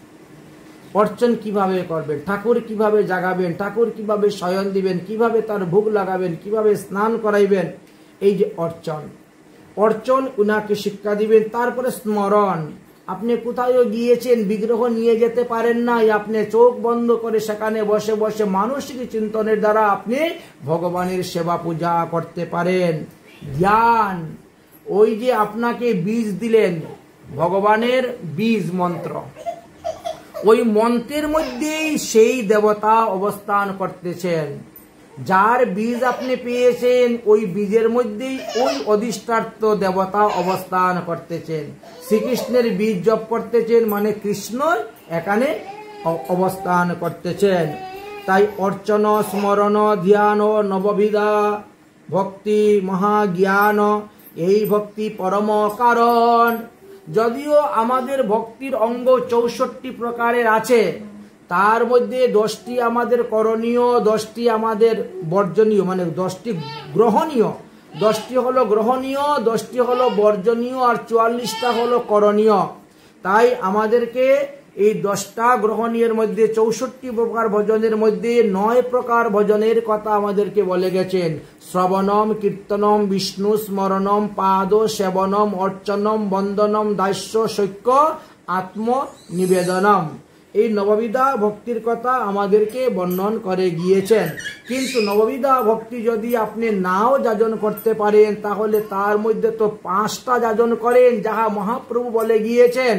অর্চন কিভাবে করবেন, ঠাকুর কিভাবে জাগাবেন, ঠাকুর কিভাবে শয়ন দিবেন, কিভাবে তার ভোগ লাগাবেন, কিভাবে স্নান করাইবেন, এই যে অর্চন, অর্চন উনাকে শিক্ষা দিবেন। তারপরে স্মরণ। আপনি কোথাও গিয়েছেন, বিগ্রহ নিয়ে যেতে পারেন না, আপনি চোখ বন্ধ করে সেখানে বসে বসে মানসিক চিন্তনের দ্বারা আপনি ভগবানের সেবা পূজা করতে পারেন। ধ্যান। ওই যে আপনাকে বীজ দিলেন, ভগবানের বীজ মন্ত্র, ওই মন্ত্রের মধ্যেই সেই দেবতা অবস্থান করতেছেন। যার বীজ আপনি পেয়েছেন ওই বীজের মধ্যেই ওই অধিষ্ঠাত্র দেবতা অবস্থান করতেছেন। শ্রীকৃষ্ণের বীজ জপ করতেছেন মানে কৃষ্ণ এখানে অবস্থান করতেছেন। তাই অর্চন স্মরণ ধ্যান নববিধা ভক্তি মহাজ্ঞান, এই ভক্তি পরম কারণ। যদিও আমাদের ভক্তির অঙ্গ 64 প্রকারের আছে, তার মধ্যে 10টি আমাদের করণীয়, 10টি আমাদের বর্জনীয়, মানে 10টি গ্রহণীয়, 10টি হলো গ্রহণীয়, 10টি হলো বর্জনীয়, আর 44টা হলো করণীয়। তাই আমাদেরকে এই 10টা গ্রহণীয়ের মধ্যে 64 প্রকার ভজনের মধ্যে 9 প্রকার ভজনের কথা আমাদেরকে বলে গেছেন। শ্রবণম কীর্তনম বিষ্ণু স্মরণম পাদ সেবনম অর্চনম বন্দনম দাস্য সৈক্য আত্ম নিবেদনম, এই নববিধা ভক্তির কথা আমাদেরকে বর্ণন করে গিয়েছেন। কিন্তু নববিধা ভক্তি যদি আপনি নাও যাজন করতে পারেন, তাহলে তার মধ্যে তো 5টা যাজন করেন, যাহা মহাপ্রভু বলে গিয়েছেন।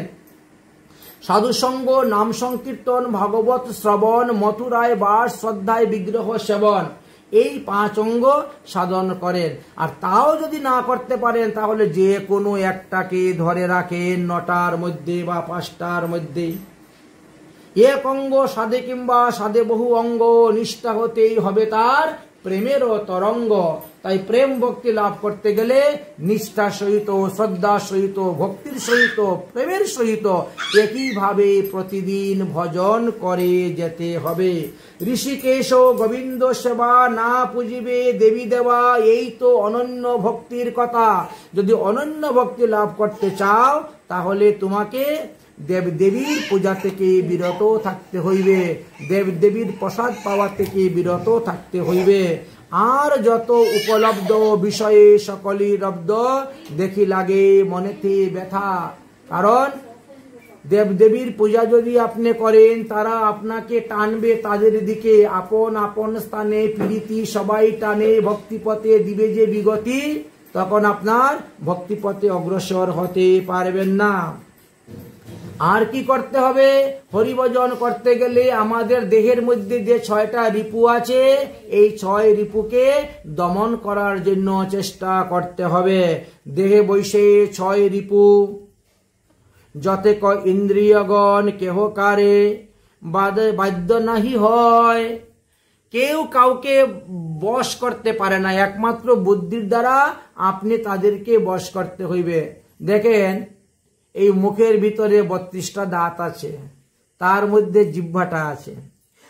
সাধুসঙ্গ, নাম সংকীর্তন, ভাগবত শ্রবণ, মথুরায় বাস, শ্রদ্ধায় বিগ্রহ সেবন, এই 5 অঙ্গ সাধন করেন। আর তাও যদি না করতে পারেন, তাহলে যে কোনো একটাকে ধরে রাখেন 9টার মধ্যে বা 5টার মধ্যে। এক অঙ্গ সাধে কিংবা সাধে বহু অঙ্গ, নিষ্ঠা হতেই হবে তার প্রেমেরও তরঙ্গ। তাই প্রেম ভক্তি লাভ করতে গেলে নিষ্ঠার সহিত, শ্রদ্ধার সহিত, ভক্তির সহিত, প্রেমের সহিত একইভাবে প্রতিদিন ভজন করে যেতে হবে। ঋষিকেশ গোবিন্দ সেবা না পুজিবে দেবী দেবা, এই তো অনন্য ভক্তির কথা। যদি অনন্য ভক্তি লাভ করতে চাও, তাহলে তোমাকে দেবদেবীর পূজা থেকে বিরত থাকতে হইবে, দেবদেবীর প্রসাদ পাওয়া থেকে বিরত থাকতে হইবে। আর যত উপলব্ধ বিষয়ে সকলই রব্দ, দেখি লাগে মনেতে ব্যথা। কারণ দেবদেবীর পূজা যদি আপনি করেন, তারা আপনাকে টানবে তাদের দিকে, আপন আপন স্থানে প্রীতি সবাই টানে, ভক্তিপথে দিবে যে বিগতি, তখন আপনার ভক্তিপথে অগ্রসর হতে পারবেন না। আর কি করতে হবে? হরিভজন করতে গেলে আমাদের দেহের মধ্যে যে 6টা রিপু আছে, এই 6 রিপুকে দমন করার জন্য চেষ্টা করতে হবে। দেহে বৈশে 6 রিপু, যতে ক ইন্দ্রিয়গণ কেহ কারে বাধ্য নাহি হয়। কেউ কাউকে বশ করতে পারে না, একমাত্র বুদ্ধির দ্বারা আপনি তাদেরকে বশ করতে হইবে। দেখেন, এই মুখের ভিতরে 32টা দাঁত আছে, তার মধ্যে জিহ্বাটা আছে।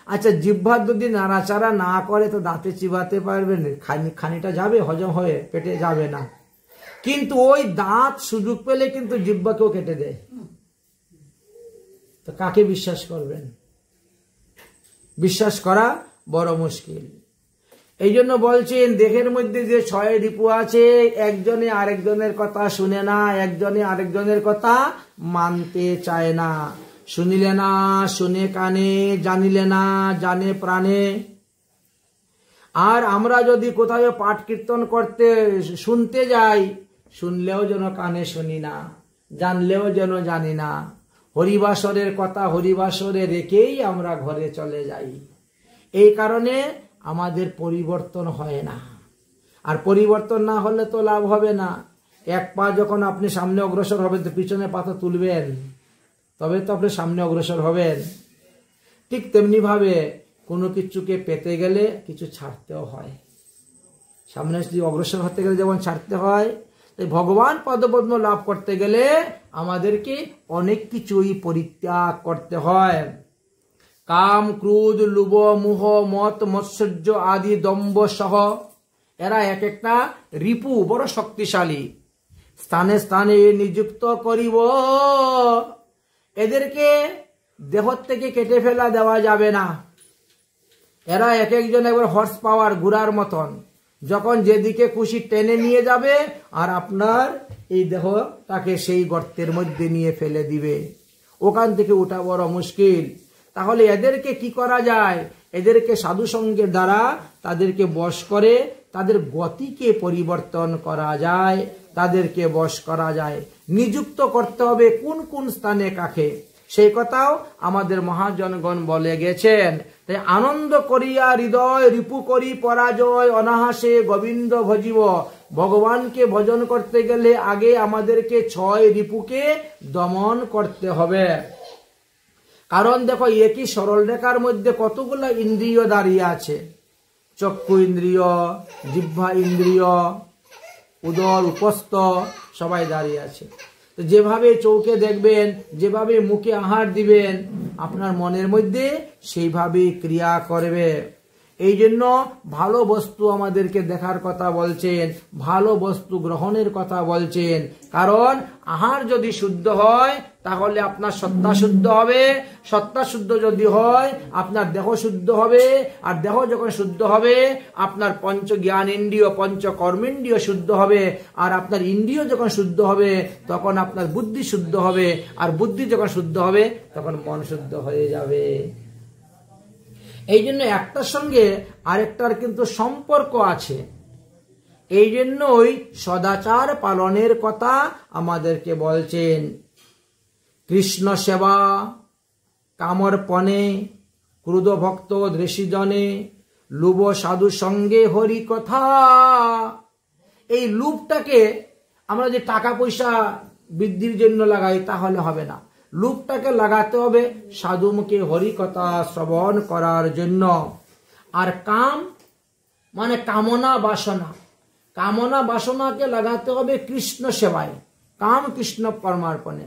আচ্ছা, জিহ্বা যদি নাড়াচাড়া না করে তো দাঁতে চিবাতে পারবেন? খানিটা যাবে, হজম হয়ে পেটে যাবে না। কিন্তু ওই দাঁত সুযোগ পেলে কিন্তু জিহ্বাকেও কেটে দেয়। তো কাকে বিশ্বাস করবেন? বিশ্বাস করা বড় মুশকিল। এই জন্য বলছেন, দেহের মধ্যে যে 6 রিপু আছে, একজনে আরেকজনের কথা শুনে না, একজনে আরেকজনের কথা মানতে চায় না। শুনিলে না শুনে কানে, জানিলে না জানে প্রাণে। আর আমরা যদি কোথাও পাঠ কীর্তন করতে শুনতে যাই, শুনলেও যেন কানে শুনি না, জানলেও যেন জানি না। হরিবাসরের কথা হরিবাসরে রেখেই আমরা ঘরে চলে যাই। এই কারণে আমাদের পরিবর্তন হয় না। আর পরিবর্তন না হলে তো লাভ হবে না। এক পা যখন আপনি সামনে অগ্রসর হবেন, তো পিছনে পা তো তুলবেন, তবে তো আপনি সামনে অগ্রসর হবেন। ঠিক তেমনি ভাবে কোনো কিছুকে পেতে গেলে কিছু ছাড়তেও হয়। সামনে যদি অগ্রসর হতে গেলে যেমন ছাড়তে হয়, তাই ভগবান পদপদ্ম লাভ করতে গেলে আমাদেরকে অনেক কিছুই পরিত্যাগ করতে হয়। কাম, ক্রোধ, লোভ, মোহ, মত, মৎসর্য আদি দম্ভ সহ, এরা এক একটা রিপু, বড় শক্তিশালী। স্থানে স্থানে নিযুক্ত করিব, এদেরকে দেহ থেকে কেটে ফেলা দেওয়া যাবে না। এরা এক একজন একবার হর্স পাওয়ার, ঘোড়ার মতন, যখন যেদিকে খুশি টেনে নিয়ে যাবে, আর আপনার এই দেহটাকে সেই গর্তের মধ্যে নিয়ে ফেলে দিবে। ওখান থেকে ওঠা বড় মুশকিল। তাহলে এদেরকে কি করা যায়? এদেরকে সাধু সঙ্গের দ্বারা তাদেরকে বশ করে তাদের গতিকে পরিবর্তন করা যায়, তাদেরকে বশ করা যায়। নিযুক্ত করতে হবে কোন কোন স্থানে কাকে, সেই কথাও আমাদের মহাজনগণ বলে গেছেন। তাই আনন্দ করিয়া হৃদয় রিপু করি পরাজয় অনাহাসে গোবিন্দ ভজিব। ভগবানকে ভজন করতে গেলে আগে আমাদেরকে 6 রিপুকে দমন করতে হবে। কারণ দেখো একই সরল রেখার মধ্যে কতগুলো ইন্দ্রিয় দাঁড়িয়ে আছে। চক্ষু ইন্দ্রিয়, জিহ্বা ইন্দ্রিয়, উদর উপস্থ সবাই দাঁড়িয়ে আছে। তো যেভাবে চোখে দেখবেন, যেভাবে মুখে আহার দিবেন, আপনার মনের মধ্যে সেইভাবে ক্রিয়া করবে। এই জন্য ভালো বস্তু আমাদেরকে দেখার কথা বলছেন, ভালো বস্তু গ্রহণের কথা বলছেন। কারণ আহার যদি শুদ্ধ হয় তাহলে আপনার সত্তা শুদ্ধ হবে, সত্তা শুদ্ধ যদি হয় আপনার দেহ শুদ্ধ হবে, আর দেহ যখন শুদ্ধ হবে আপনার পঞ্চ জ্ঞান ইন্দ্রিয়, পঞ্চ কর্মেন্দ্রিয় শুদ্ধ হবে, আর আপনার ইন্দ্রিয় যখন শুদ্ধ হবে তখন আপনার বুদ্ধি শুদ্ধ হবে, আর বুদ্ধি যখন শুদ্ধ হবে তখন মন শুদ্ধ হয়ে যাবে। এই জন্য একটার সঙ্গে আরেকটার কিন্তু সম্পর্ক আছে। এই জন্যই সদাচার পালনের কথা আমাদেরকে বলছেন। কৃষ্ণ সেবা কামর্পণে ক্রুধ ভক্ত দৃশিজনে লুভ সাধু সঙ্গে হরি কথা। এই লুভটাকে আমরা যে টাকা পয়সা বৃদ্ধির জন্য লাগাই তাহলে হবে না। লুভটাকে লাগাতে হবে সাধুমুখে হরি কথা শ্রবণ করার জন্য। আর কাম মানে কামনা বাসনা, কামনা বাসনাকে লাগাতে হবে কৃষ্ণ সেবায়, কাম কৃষ্ণ কর্মার্পণে।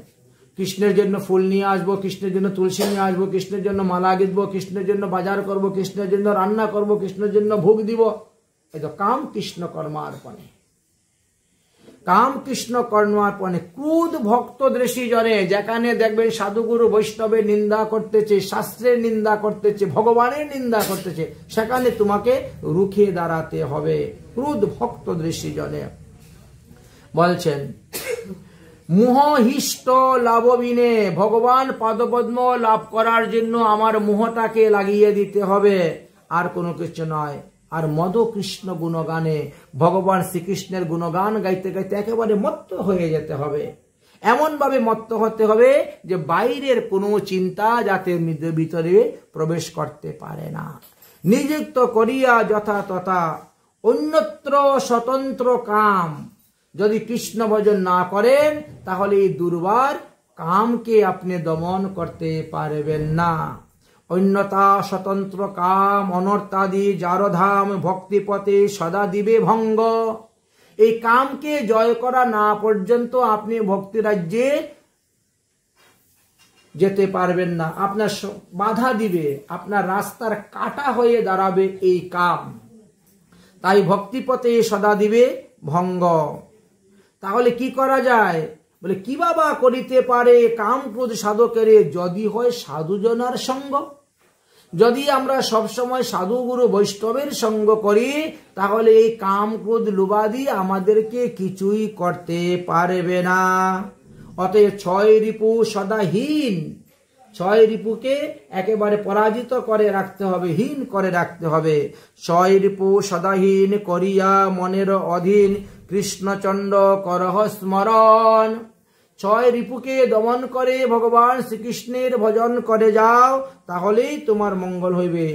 কৃষ্ণের জন্য ফুল নিয়ে আসবো, কৃষ্ণের জন্য তুলসী নিয়ে আসবো, কৃষ্ণের জন্য মালা গেঁথবো, কৃষ্ণের জন্য বাজার করব, কৃষ্ণের জন্য রান্না করব, কৃষ্ণের জন্য ভোগ দিব। এই তো কাম কৃষ্ণ কর্মার্পণে। কাম কৃষ্ণ কর্মার্পণে ক্রুধ ভক্ত দৃষ্টি জনে, যেখানে দেখবেন সাধুগুরু বৈষ্ণবের নিন্দা করতেছে, শাস্ত্রের নিন্দা করতেছে, ভগবানের নিন্দা করতেছে, সেখানে তোমাকে রুখে দাঁড়াতে হবে। ক্রুধ ভক্ত দৃষ্টি জনে বলছেন মোহহিষ্ট লাভবিনে, ভগবান পাদপদ্ম লাভ করার জন্য আমার মোহটাকে লাগিয়ে দিতে হবে, আর কোনো কিছু নয়। আর মদ কৃষ্ণ গুণগানে, ভগবান শ্রীকৃষ্ণের গুণগান গাইতে গাইতে একেবারে মত্ত হয়ে যেতে হবে। এমন ভাবে মত্ত হতে হবে যে বাইরের কোনো চিন্তা যাতে ভিতরে প্রবেশ করতে পারে না। নিযুক্ত করিয়া যথা তথা অন্যত্র স্বতন্ত্র কাম। যদি কৃষ্ণ ভজন না করেন তাহলে এই দুর্বার কামকে আপনি দমন করতে পারবেন না। অন্যতা স্বতন্ত্র কাম অনর্তাদি যারধাম ভক্তিপথে সদা দিবে ভঙ্গ। এই কামকে জয় করা না পর্যন্ত আপনি ভক্তি রাজ্যে যেতে পারবেন না। আপনার বাধা দিবে, আপনার রাস্তার কাটা হয়ে দাঁড়াবে এই কাম। তাই ভক্তিপথে সদা দিবে ভঙ্গ। তাহলে কি করা যায়? বলে কি বাবা করিতে পারে কাম ক্রোধ সাধকের, যদি হয় সাধুজনার সঙ্গ। যদি আমরা সবসময় সাধু গুরু বৈষ্ণবের সঙ্গ করি তাহলে এই কাম ক্রোধ লোভাদি আমাদেরকে কিছুই করতে পারবে না। অতএব 6 রিপু সদাহীন, 6 রিপুকে একেবারে পরাজিত করে রাখতে হবে, হীন করে রাখতে হবে। 6 রিপু সদাহীন করিয়া মনের অধীন কৃষ্ণচন্ড করহ স্মরণ। 6 রিপুকে দমন করে ভগবান শ্রীকৃষ্ণের ভজন করে যাও, তাহলেই তোমার মঙ্গল হইবে।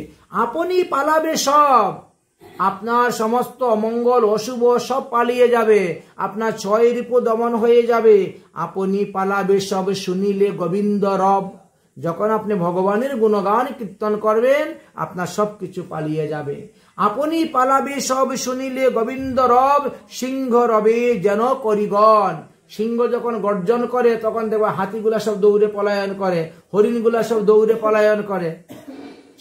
আপনি পালাবে সব, আপনার সমস্ত অমঙ্গল অশুভ সব পালিয়ে যাবে, আপনার 6 রিপু দমন হয়ে যাবে। আপনি পালাবে সব শুনিলে গোবিন্দ রব। যখন আপনি ভগবানের গুণগান কীর্তন করবেন আপনার সবকিছু পালিয়ে যাবে। আপনি পালাবে সব শুনিলে গোবিন্দ রব, সিংহ রবে যেন করিগণ। সিংহ যখন গর্জন করে তখন দেখবা হাতিগুলা সব দৌড়ে পলায়ন করে, হরিণগুলা সব দৌড়ে পলায়ন করে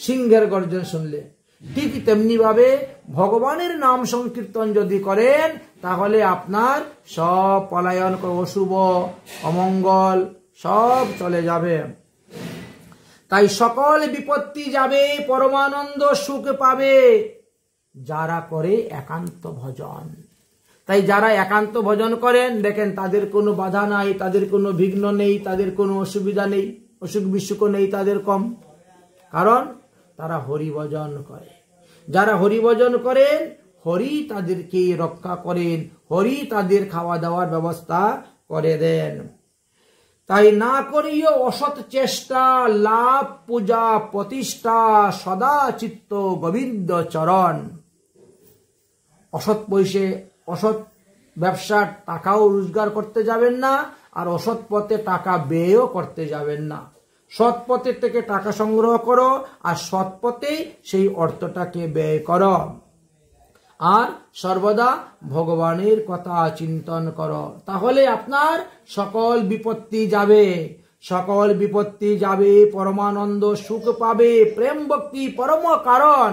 সিংহের গর্জন শুনলে। ঠিক তেমনি ভাবে ভগবানের নাম সংকীর্তন যদি করেন তাহলে আপনার সব পলায়ন অশুভ অমঙ্গল সব চলে যাবে। তাই সকল বিপত্তি যাবে, পরমানন্দ সুখ পাবে যারা করে একান্ত ভজন। তাই যারা একান্ত ভজন করেন দেখেন তাদের কোনো বাধা নাই, তাদের কোনো বিঘ্ন নেই, তাদের কোনো অসুবিধা নেই, অসুখ বিসুখ নেই তাদের কম, কারণ তারা হরি ভজন করে। যারা হরি ভজন করেন হরি তাদেরকে রক্ষা করেন, হরি তাদের খাওয়া দাওয়ার ব্যবস্থা করে দেন। তাই না করিও অসৎ চেষ্টা, লাভ পূজা প্রতিষ্ঠা, সদা চিত্ত গোবিন্দ চরণ। অসৎ পয়সে অসৎ ব্যবসার টাকাও রোজগার করতে যাবেন না, আর অসৎ পথে টাকা ব্যয়ও করতে যাবেন না। সৎ পথে থেকে টাকা সংগ্রহ করো, আর সৎ পথেই সেই অর্থটাকে ব্যয় করো। আর সর্বদা ভগবানের কথা চিন্তন করো, তাহলে আপনার সকল বিপত্তি যাবে, সকল বিপত্তি যাবে, পরমানন্দ সুখ পাবে, প্রেম ভক্তি পরম কারণ,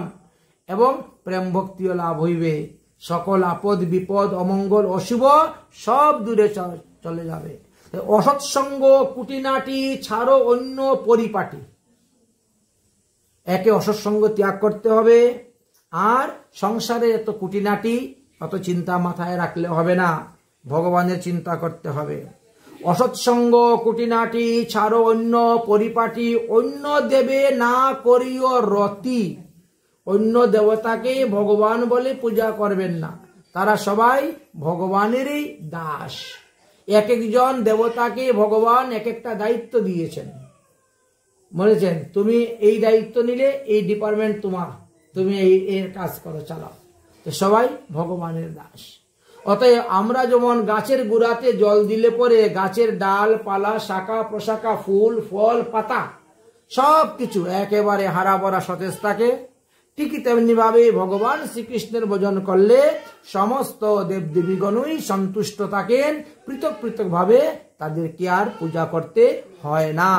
এবং প্রেম ভক্তিও লাভ হইবে। সকল আপদ বিপদ অমঙ্গল অশুভ সব দূরে চলে যাবে। অসৎসঙ্গ কুটিনাটি ছাড়ো অন্য পরিপাটি। একে অসৎসঙ্গ ত্যাগ করতে হবে, আর সংসারে এত কুটিনাটি অত চিন্তা মাথায় রাখলে হবে না, ভগবানের চিন্তা করতে হবে। অসৎসঙ্গ কুটিনাটি ছাড়ো অন্য পরিপাটি, অন্য দেবে না করিও রতি। অন্য দেবতাকে ভগবান বলে পূজা করবেন না, তারা সবাই ভগবানেরই দাস। এক একজন দেবতাকে ভগবান এক একটা দায়িত্ব দিয়েছেন, বলেছেন তুমি এই দায়িত্ব নিলে এই ডিপার্টমেন্ট তোমার, তুমি এর কাজ করো, চালাও। তো সবাই ভগবানের দাস। অতএব আমরা যেমন গাছের গোড়াতে জল দিলে পরে গাছের ডাল পালা শাখা প্রশাখা ফুল ফল পাতা সব কিছু একেবারে হারা ভরা সতেজ থাকে, ঠিকই তেমনি ভাবে ভগবান শ্রীকৃষ্ণের ভজন করলে সমস্ত দেবদেবীগণই সন্তুষ্ট থাকেন, পৃথক পৃথক ভাবে তাদেরকে আর পূজা করতে হয় না।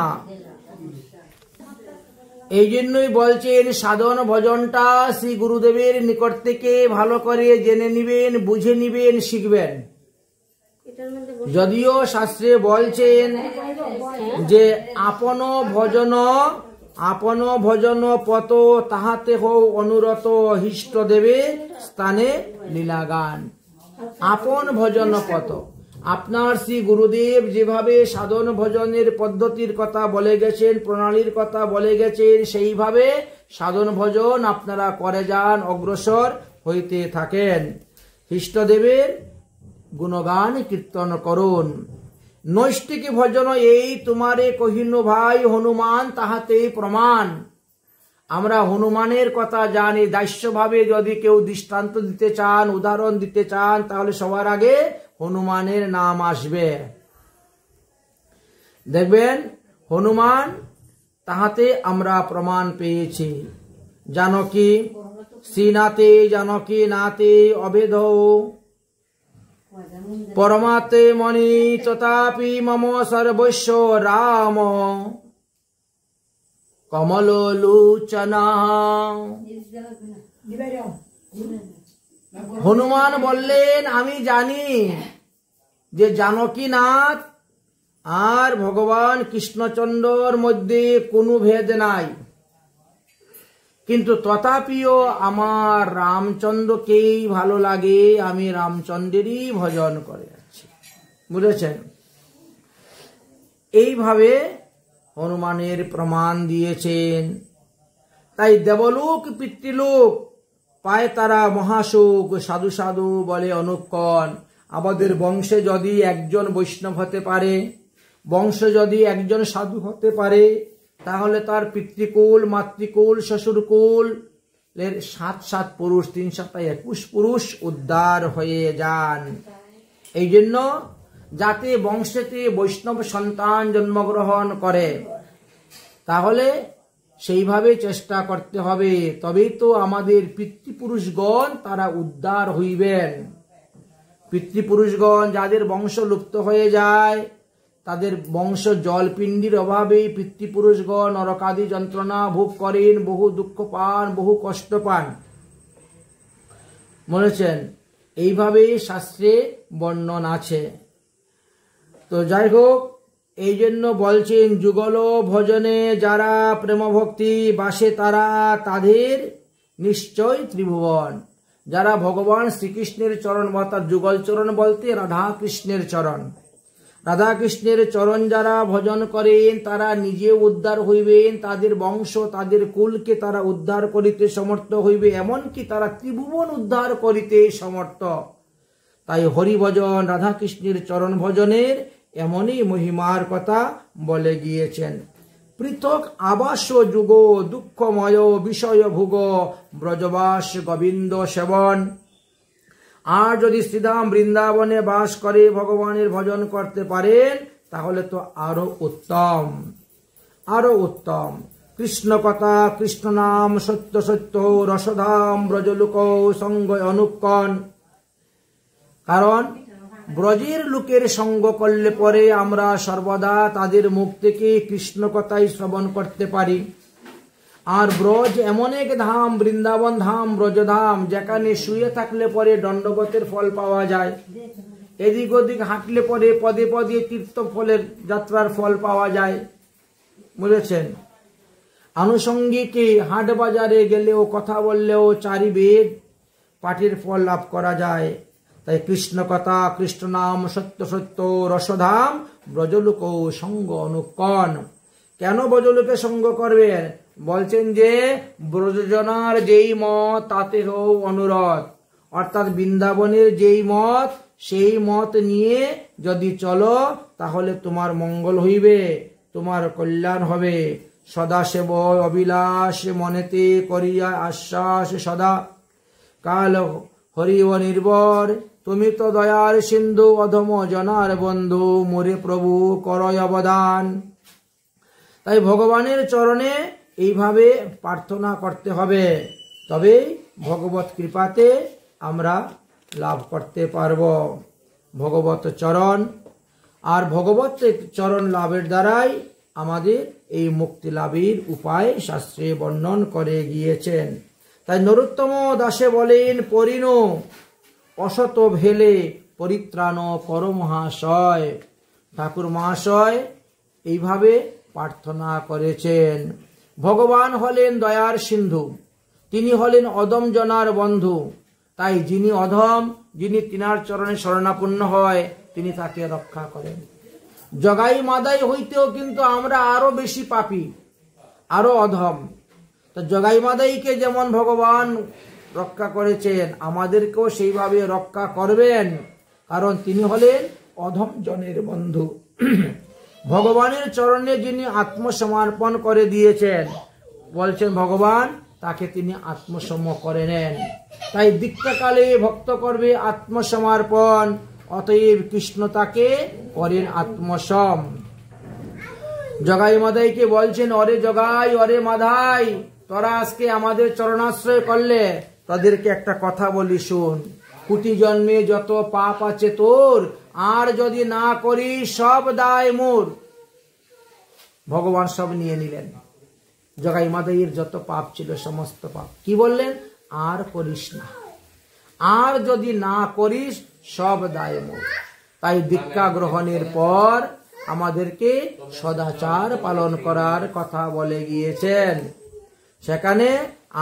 এই জন্যই বলছেন সাধন ভজনটা শ্রী গুরুদেবের নিকট থেকে ভালো করে জেনে নিবেন, বুঝে নিবেন, শিখবেন। যদিও শাস্ত্রে বলছেন যে আপন ভজন পত তাহাতে হও অনুরত, হিষ্ট দেবে স্থানে লীলাগান। আপন ভজন পত, আপনার শ্রী গুরুদেব যেভাবে সাধন ভজনের পদ্ধতির কথা বলে গেছেন, প্রণালীর কথা বলে গেছেন, সেইভাবে সাধন ভজন আপনারা করে যান, অগ্রসর হইতে থাকেন। ইষ্টদেবের গুণগান কীর্তন করুন। নৈষ্ঠিক ভজন এই তোমারে কহিনু ভাই, হনুমান তাহাতেই প্রমাণ। আমরা হনুমানের কথা জানি, দাস্যভাবে যদি কেউ দৃষ্টান্ত দিতে চান, উদাহরণ দিতে চান, তাহলে সবার আগে হনুমানের নাম আসবে। দেখবেন হনুমান তাহাতে আমরা প্রমাণ পেয়েছি। জানকী শ্রীনাথে জানকী নাতে অভেদ, পরমাতে মণি তথাপি মম সর্বস্ব রাম, কমল লোচনা। হনুমান বললেন আমি জানি যে জানকীনাথ আর ভগবান কৃষ্ণচন্দ্রর মধ্যে কোনো ভেদ নাই, কিন্তু তথাপিও আমার রামচন্দ্রকেই ভালো লাগে, আমি রামচন্দ্রেরই ভজন করে যাচ্ছি। বুঝেছেন? এইভাবে হনুমানের প্রমাণ দিয়েছেন। তাই দেবলোক পিতৃলোক পায় তারা মহাসুখ, সাধু সাধু বলে অনুক্ষণ। আমাদের বংশে যদি একজন বৈষ্ণব হতে পারে, বংশে যদি একজন সাধু হতে পারে, তাহলে তার পিতৃকুল মাতৃকুল শ্বশুরকুল এর 7 পুরুষ, 3 7 21 পুরুষ উদ্ধার হয়ে যান। এই জন্য যাতে বংশেতে বৈষ্ণব সন্তান জন্মগ্রহণ করে, তাহলে সেইভাবে চেষ্টা করতে হবে, তবেই তো আমাদের পিতৃপুরুষগণ তারা উদ্ধার হইবেন। পিতৃপুরুষগণ যাদের বংশ লুপ্ত হয়ে যায়, তাদের বংশ জলপিণ্ডির অভাবে পিতৃপুরুষগণ নরকাদি যন্ত্রণা ভোগ করেন, বহু দুঃখ পান, বহু কষ্ট পান। বলেছেন এইভাবে শাস্ত্রে বর্ণন আছে। তো যাই হোক, এই জন্য বলছেন যুগল ভজনে যারা প্রেম ভক্তি বাসে তারা, তাদের নিশ্চয় ত্রিভুবন। যারা ভগবান শ্রীকৃষ্ণের চরণ, অর্থাৎ যুগল চরণ বলতে রাধা কৃষ্ণের চরণ, রাধা কৃষ্ণের চরণ যারা ভজন করেন তারা নিজে উদ্ধার হইবেন, তাদের বংশ তাদের কুলকে তারা উদ্ধার করিতে সমর্থ হইবে, এমনকি তারা ত্রিভুবন উদ্ধার করিতে সমর্থ। তাই হরি ভজন রাধা কৃষ্ণের চরণ ভজনের এমনই মহিমার কথা বলে গিয়েছেন। পৃথক আবাস যুগ দুঃখময় বিষয় ভোগ ব্রজবাস গোবিন্দ সেবন। আর যদি শ্রীধাম বৃন্দাবনে বাস করে ভগবানের ভজন করতে পারেন তাহলে তো আরো উত্তম, আরো উত্তম। কৃষ্ণ কথা কৃষ্ণ নাম সত্য সত্য রসধাম ব্রজলোক সঙ্গ অনুক্ষণ। কারণ ব্রজের লোকের সঙ্গ করলে পরে আমরা সর্বদা তাদের মুখ থেকে কৃষ্ণ কথাই শ্রবণ করতে পারি। আর ব্রজ এমন এক ধাম, বৃন্দাবন ধাম, ব্রজধাম, যেখানে শুয়ে থাকলে পরে দণ্ডবতের ফল পাওয়া যায়, এদিক ওদিক হাঁটলে পরে পদে পদে তীর্থ ফলের যাত্রার ফল পাওয়া যায়, বুঝেছেন। আনুষঙ্গিকে হাট বাজারে গেলেও কথা বললেও চারি বেদ পাঠের ফল লাভ করা যায়। তাই কৃষ্ণ কথা কৃষ্ণ নাম সত্য সত্য রসধাম ব্রজলোক সঙ্গ অনুক্ষণ। কেন ব্রজলোকে সঙ্গ করবেন? বলছেন যে ব্রজজনার যেই মত তাতে হও অনুরোধ, অর্থাৎ বৃন্দাবনের যেই মত সেই মত নিয়ে যদি চলো তাহলে তোমার মঙ্গল হইবে, তোমার কল্যাণ হবে। সদাসেব অবিলাস মনেতে করিয়া আশ্বাস সদা, কাল হরিব নির্ভর তুমি তো দয়ার সিন্ধু অধম জনার বন্ধু, মোরে প্রভু করয় অবদান। তাই ভগবানের চরণে এইভাবে প্রার্থনা করতে হবে, তবেই ভগবত কৃপাতে আমরা লাভ করতে পারব ভগবত চরণ। আর ভগবত চরণ লাভের দ্বারাই আমাদের এই মুক্তি লাভের উপায় শাস্ত্রে বর্ণন করে গিয়েছেন। তাই নরোত্তম দাসে বলেন, পরিণ অসত ভেলে পরিত্রাণ কর মহাশয়। ঠাকুর মহাশয় এইভাবে প্রার্থনা করেছেন। ভগবান হলেন দয়ার সিন্ধু, তিনি হলেন অধম জনার বন্ধু। তাই যিনি অধম, যিনি তিনার চরণে শরণাপন্ন হয়, তিনি তাকে রক্ষা করেন। জগাই মাদাই হইতেও কিন্তু আমরা আরো বেশি পাপী, আরো অধম। তো জগাই মাদাইকে যেমন ভগবান রক্ষা করেছেন, আমাদেরকেও সেইভাবে রক্ষা করবেন, কারণ তিনি হলেন অধম জনের বন্ধু। ভগবানের চরণে যিনি আত্মসমর্পণ করে দিয়েছেন, বলছেন ভগবান তাকে তিনি আত্মসম করে নেন। তাই দীক্ষাকালে ভক্ত করবে আত্মসমর্পণ, অতএব কৃষ্ণ তাকে করেন আত্মসম। জগাই মাদাইকে বলছেন, অরে জগাই অরে মাধাই, তোরা আজকে আমাদের চরণাশ্রয় করলে, তাদেরকে একটা কথা বলি শুন। কোটি জন্মে যত পাপ আছে তোর, আর যদি না করি সব দায় মোর। ভগবান সব নিয়ে নিলেন। জগাই মাদাইয়ের যত পাপ ছিল সমস্ত পাপ, কি বললেন? আর করিস না, আর যদি না করিস সব দায় মোর। তাই দীক্ষা গ্রহণের পর আমাদেরকে সদাচার পালন করার কথা বলে গিয়েছেন। সেখানে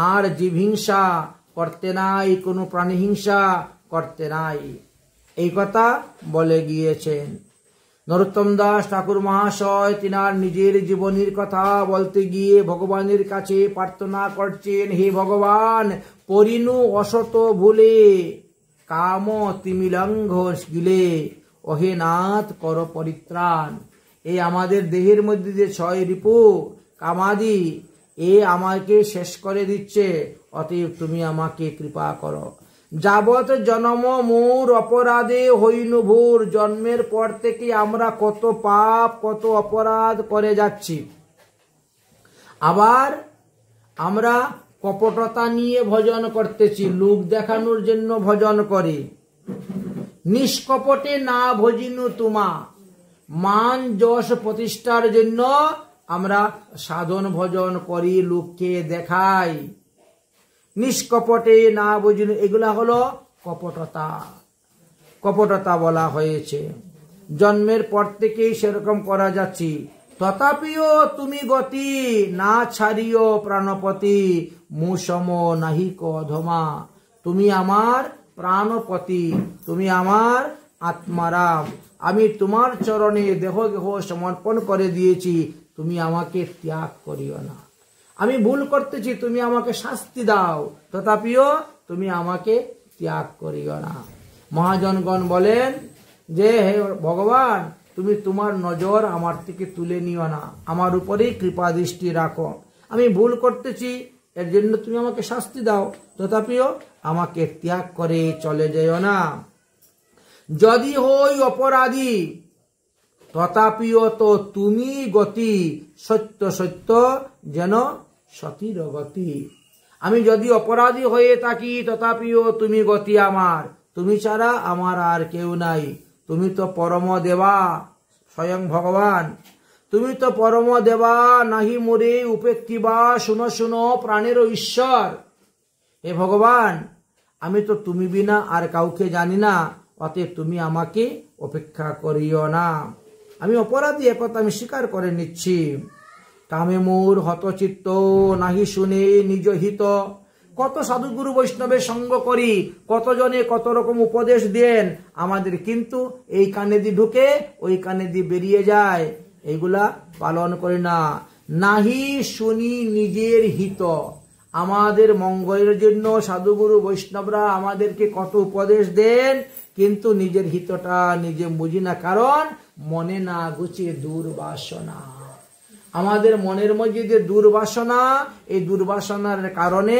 আর জীবহিংসা করতে নাই, কোনো প্রাণীহিংসা করতে নাই, এই কথা বলে গিয়েছেন। নরোত্তম দাস ঠাকুর মহাশয় তিনার নিজের জীবনীর কথা বলতে গিয়ে ভগবানের কাছে প্রার্থনা করছেন, হে ভগবান, পরিণু অসত ভুলে কাম তিমিলঙ্ঘ গিলে, ওহে নাথ কর পরিত্রাণ। এই আমাদের দেহের মধ্যে যে ছয় রিপু কামাদি, এ আমাকে শেষ করে দিচ্ছে, অতএব তুমি আমাকে কৃপা করো। যাবত জন্ম মোর অপরাধে হইনু ভূর, জন্মের পর থেকে আমরা কত পাপ কত অপরাধ করে যাচ্ছি। আবার আমরা কপটতা নিয়ে ভজন করতেছি, লোক দেখানোর জন্য ভজন করি। নিষ্কপটে না ভজিনু তোমা, মান যশ প্রতিষ্ঠার জন্য আমরা সাধন ভজন করি, লোককে দেখাই। নিষ্কপটে না বুঝিনু, এগুলা হলো কপটতা, কপটতা বলা হয়েছে। জন্মের পর থেকেই সেরকম করা যাচ্ছি। তথাপিও তুমি গতি না ছাড়িও প্রাণপতি, মুসম নাহিক অধমা। তুমি আমার প্রাণপতি, তুমি আমার আত্মারাম, আমি তোমার চরণে দেহ দেহ সমর্পণ করে দিয়েছি, তুমি আমাকে ত্যাগ করিও না। আমি ভুল করতেছি, তুমি আমাকে শাস্তি দাও, তথাপিও তুমি আমাকে ত্যাগ করিও না। মহাজনগণ বলেন যে হে ভগবান, তুমি তোমার নজর আমার থেকে তুলে নিও না, আমার উপরেই কৃপা দৃষ্টি রাখো। আমি ভুল করতেছি, এর জন্য তুমি আমাকে শাস্তি দাও, তথাপিও আমাকে ত্যাগ করে চলে যেও না। যদি হই অপরাধী তথাপিও তো তুমি গতি, সত্য সত্য যেন সতীর গতি। আমি যদি অপরাধী হয়ে থাকি তথাপিও তুমি গতি আমার, তুমি ছাড়া আমার আর কেউ নাই। তুমি তো পরম দেবা, স্বয়ং ভগবান। তুমি তো পরম দেবা, নাহি মোরে উপেক্ষিবা, শুনো শুনো প্রাণের ঈশ্বর। হে ভগবান, আমি তো তুমি বিনা আর কাউকে জানি না, অতএব তুমি আমাকে অপেক্ষা করিও না। আমি অপরাধী, একথা আমি স্বীকার করে নিচ্ছি। কামে মোর হতচিত্ত, নাহি শুনে নিজ হিত। কত সাধুগুরু বৈষ্ণবের সঙ্গ করি, কতজনে কত রকম উপদেশ দেন আমাদের, কিন্তু এই কানে দিয়ে ঢুকে ওই কানে দিয়ে বেরিয়ে যায়, এইগুলা পালন করি না। নাহি শুনি নিজের হিত, আমাদের মঙ্গলের জন্য সাধুগুরু বৈষ্ণবরা আমাদেরকে কত উপদেশ দেন, কিন্তু নিজের হিতটা নিজে বুঝি না, কারণ মনে না গুছিয়ে দুর্বাসনা। আমাদের মনের মধ্যে যে দুর্বাসনা, এই দুর্বাসনার কারণে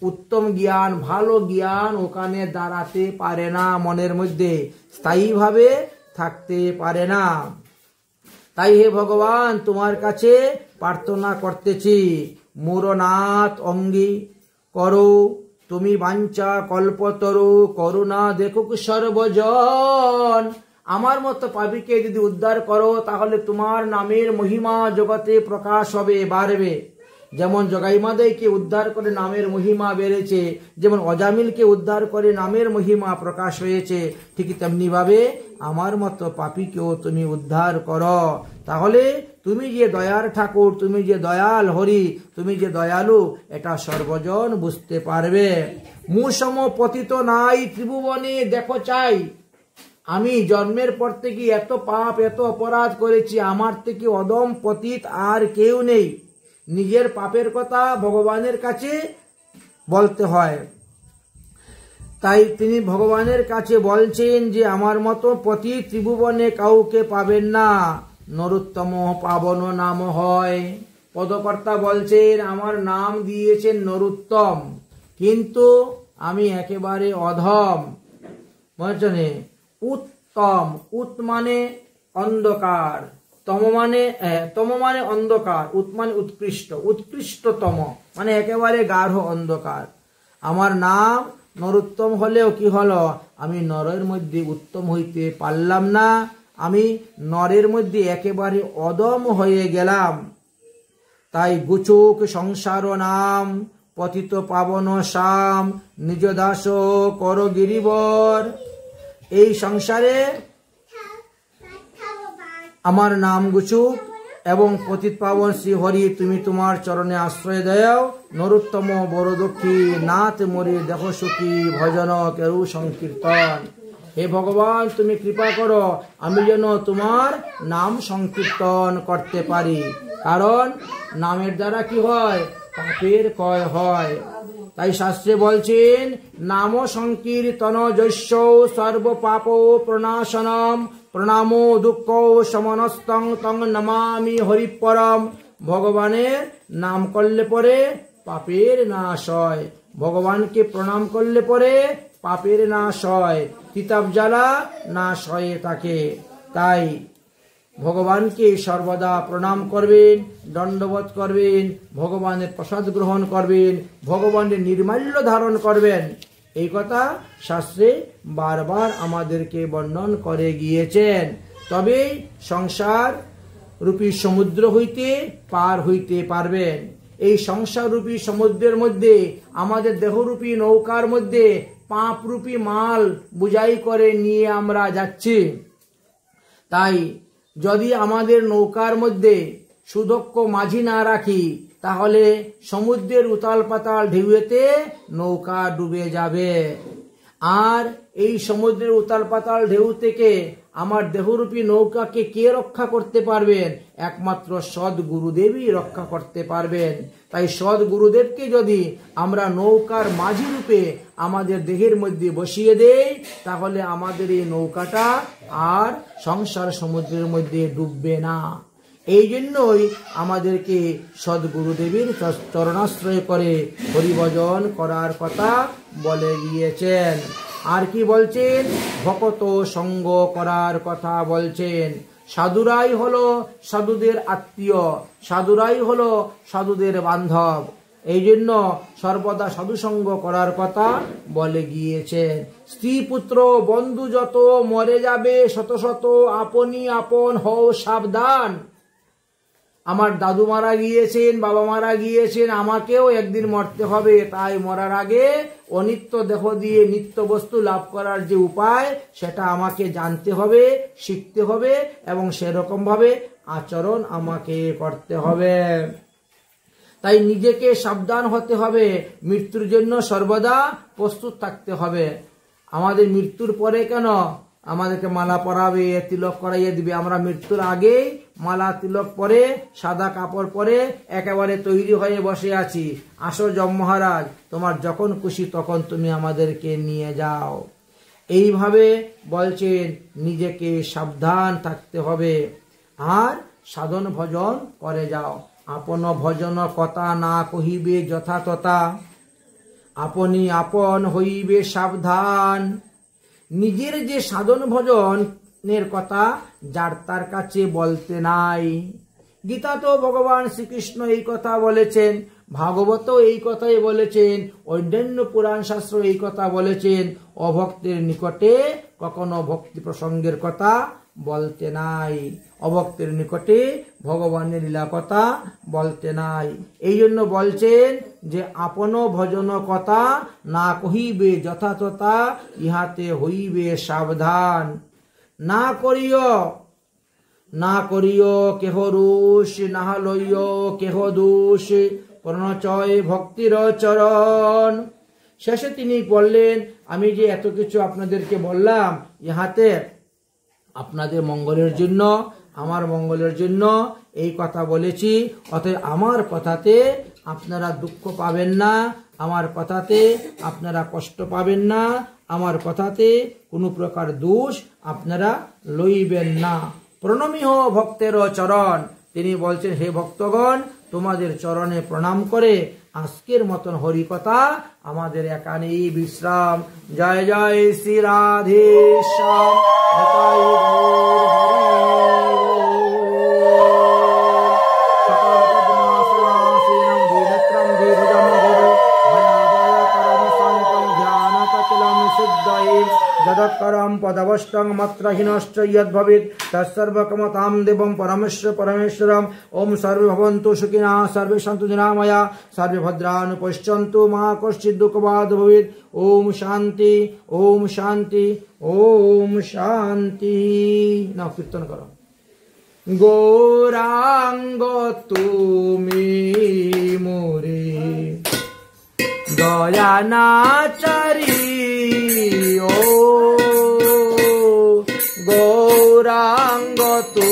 উত্তম জ্ঞান, ভালো জ্ঞান ওখানে দাঁড়াতে পারে না, মনের মধ্যে স্থায়ীভাবে থাকতে পারে না। তাই হে ভগবান, তোমার কাছে প্রার্থনা করতেছি, মুরনাথ অঙ্গী করো তুমি বাঞ্ছা কল্পতরু, করুণা দেখুক সর্বজন। আমার মতো পাপীকে যদি উদ্ধার করো, তাহলে তোমার নামের মহিমা জগতে প্রকাশ হবে, বাড়বে। যেমন জগাইমাদেইকে উদ্ধার করে নামের মহিমা বেড়েছে, যেমন অজামিলকে উদ্ধার করে নামের মহিমা প্রকাশ হয়েছে, ঠিক তেমনি ভাবে আমার মতো পাপীকেও তুমি উদ্ধার করো। তাহলে তুমি যে দয়ার ঠাকুর, তুমি যে দয়াল হরি, তুমি যে দয়ালু, এটা সর্বজন বুঝতে পারবে। মুসম পতিত নাই ত্রিভুবনে দেখো চাই। আমি জন্মের পর থেকে এত পাপ, এত অপরাধ করেছি, আমার থেকে অদম পতিত আর কেউ নেই। নিজের পাপের কথা ভগবানের কাছে বলতে হয়। তাই তিনি ভগবানের কাছে বলছেন যে আমার মতো পতি ত্রিভুবনে কাউকে পাবেন না। নরোত্তম পাবন নাম হয়। পদকর্তা বলছেন আমার নাম দিয়েছেন নরোত্তম, কিন্তু আমি একেবারে অধম। বুঝছেন? উত্তম, উত মানে অন্ধকার, তম মানে অন্ধকার, উত মানে উৎকৃষ্ট, উৎকৃষ্টতম মানে একেবারে গাঢ় অন্ধকার। আমার নাম নরোত্তম হলেও কি হলো, আমি নরের মধ্যে উত্তম হইতে পারলাম না, আমি নরের মধ্যে একেবারে অদম হয়ে গেলাম। তাই গুচুক সংসার নাম, পতিত পাবন শাম, নিজ দাস কর গিরিবর। এই সংসারে আমার নাম গুচুক এবং পতিত পাবন শ্রী হরি, তুমি তোমার চরণে আশ্রয় দাও। নরোত্তম বড় দুঃখী, নাথ মরি দেহ সুখী, ভজন কেরু সংকীর্তন। হে ভগবান, তুমি কৃপা করো আমি যেন তোমার নাম সংকীর্তন করতে পারি, কারণ নামের দ্বারা কি হয়, পাপের ক্ষয় হয়। তাই শাস্ত্রে বলছেন নাম সংকীর্তন যস্য সর্ব পাপ প্রণাশনম, প্রণামো দুঃখ সমনস্তং তং নমামি হরিপরম। ভগবানের নাম করলে পরে পাপের নাশ হয়, ভগবানকে প্রণাম করলে পরে পাপের নাশ হয়, কিতাব জ্বালা নাশ হয়ে থাকে। তাই ভগবানকে সর্বদা প্রণাম করবেন, দণ্ডবোধ করবেন, ভগবানের প্রসাদ গ্রহণ করবেন, ভগবানের নির্মাল্য ধারণ করবেন। এই কথা শাস্ত্রে বারবার আমাদেরকে বর্ণন করে গিয়েছেন। তবেই সংসার রূপী সমুদ্র হইতে পার হইতে পারবেন। এই সংসার রূপী সমুদ্রের মধ্যে, আমাদের দেহরূপী নৌকার মধ্যে পাপ রূপী মাল বুঝাই করে নিয়ে আমরা যাচ্ছি। তাই যদি আমাদের নৌকার মধ্যে সুদক্ষ মাঝি না রাখি, তাহলে সমুদ্রের উতাল পাতাল ঢেউতে নৌকা ডুবে যাবে। আর এই সমুদ্রের উতাল পাতাল ঢেউ থেকে আমার দেহরূপী নৌকাকে কে রক্ষা করতে পারবেন? একমাত্র সৎ গুরুদেবই রক্ষা করতে পারবেন। তাই সৎ গুরুদেবকে যদি আমরা নৌকার মাঝি রূপে আমাদের দেহের মধ্যে বসিয়ে দেই, তাহলে আমাদের এই নৌকাটা আর সংসার সমুদ্রের মধ্যে ডুববে না। এই জন্যই আমাদেরকে সদ্গুরুদেবের চরণাশ্রয় করে হরিভজন করার কথা বলে গিয়েছেন। আর কি বলছেন? ভকত সঙ্গ করার কথা বলছেন। সাধুরাই হলো সাধুদের আত্মীয়, সাধুরাই হলো সাধুদের বান্ধব। এই জন্য সর্বদা সাধুসঙ্গ করার কথা বলে গিয়েছেন। স্ত্রী পুত্র বন্ধু যত মরে যাবে শত শত, আপনি আপন হও সাবধান। আমার দাদু মারা গিয়েছেন, বাবা মারা গিয়েছেন, আমাকেও একদিন মরতে হবে। তাই মরার আগে অনিত্য দেহ দিয়ে নিত্য বস্তু লাভ করার যে উপায়, সেটা আমাকে জানতে হবে, শিখতে হবে এবং সেরকম ভাবে আচরণ আমাকে করতে হবে। তাই নিজেকে সাবধান হতে হবে, মৃত্যুর জন্য সর্বদা প্রস্তুত থাকতে হবে। আমাদের মৃত্যুর পরে কেন আমাদেরকে মালা পরাবে, তিলক করাইয়ে দিবে? আমরা মৃত্যুর আগেই মালা তিলক পরে, সাদা কাপড় পরে একেবারে তৈরি হয়ে বসে আছি। আসো যম মহারাজ, তোমার যখন খুশি তখন তুমি আমাদেরকে নিয়ে যাও। এইভাবে বলছেন নিজেকে সাবধান থাকতে হবে আর সাধন ভজন করে যাও। আপন ভজন কথা না কহিবে যথা তথা, আপনি আপন হইবে সাবধান। নিজের যে সাধন ভজনের কথা যার তার কাছে বলতে নাই। গীতা তো ভগবান শ্রীকৃষ্ণ এই কথা বলেছেন, ভাগবত এই কথাই বলেছেন, অন্যান্য পুরাণ শাস্ত্র এই কথা বলেছেন। অভক্তের নিকটে কখনো ভক্তি প্রসঙ্গের কথা বলতে নাই, অভক্তের নিকটে ভগবানের লীলা কথা বলতে নাই। এই জন্য বলছেন যে আপন ভজন কথা না কহিবে যথা তথা, ইহাতে হইবে সাবধান। না করিও কেহ রোষ, না লইও কেহ দোষ, প্রণচয় ভক্তির চরণ। শেষে তিনি বললেন, আমি যে এত কিছু আপনাদেরকে বললাম, ইহাতে আপনাদের মঙ্গলের জন্য, আমার মঙ্গলের জন্য এই কথা বলেছি। অতএব আমার কথাতে আপনারা দুঃখ পাবেন না, আমার কথাতে আপনারা কষ্ট পাবেন না, আমার কথাতে কোনো প্রকার দোষ আপনারা লইবেন না। প্রণমী হো ভক্তের চরণ। তিনি বলছেন, হে ভক্তগণ, তোমাদের চরণে প্রণাম করে আজকের মতন হরিকথা আমাদের এখানেই বিশ্রাম। জয় জয় শ্রী রাধে শ্যাম। जदत्करं पदवष्टं मात्रहीनश्च यद्भवेत् तत्सर्वकमतां देवं परमेश्वरम्। ओम सर्वे भवन्तु सुखिनः, सर्वे सन्तु निरामया, सर्वे भद्राणि पश्यन्तु, मा कश्चित् दुःखभाग् भवेत्। ओम शांति, ओम शांति, ओम शांति। नाउ कीर्तन करो। गौरांग तुमी मोरे दया नाचारी, ओ गौरांग तू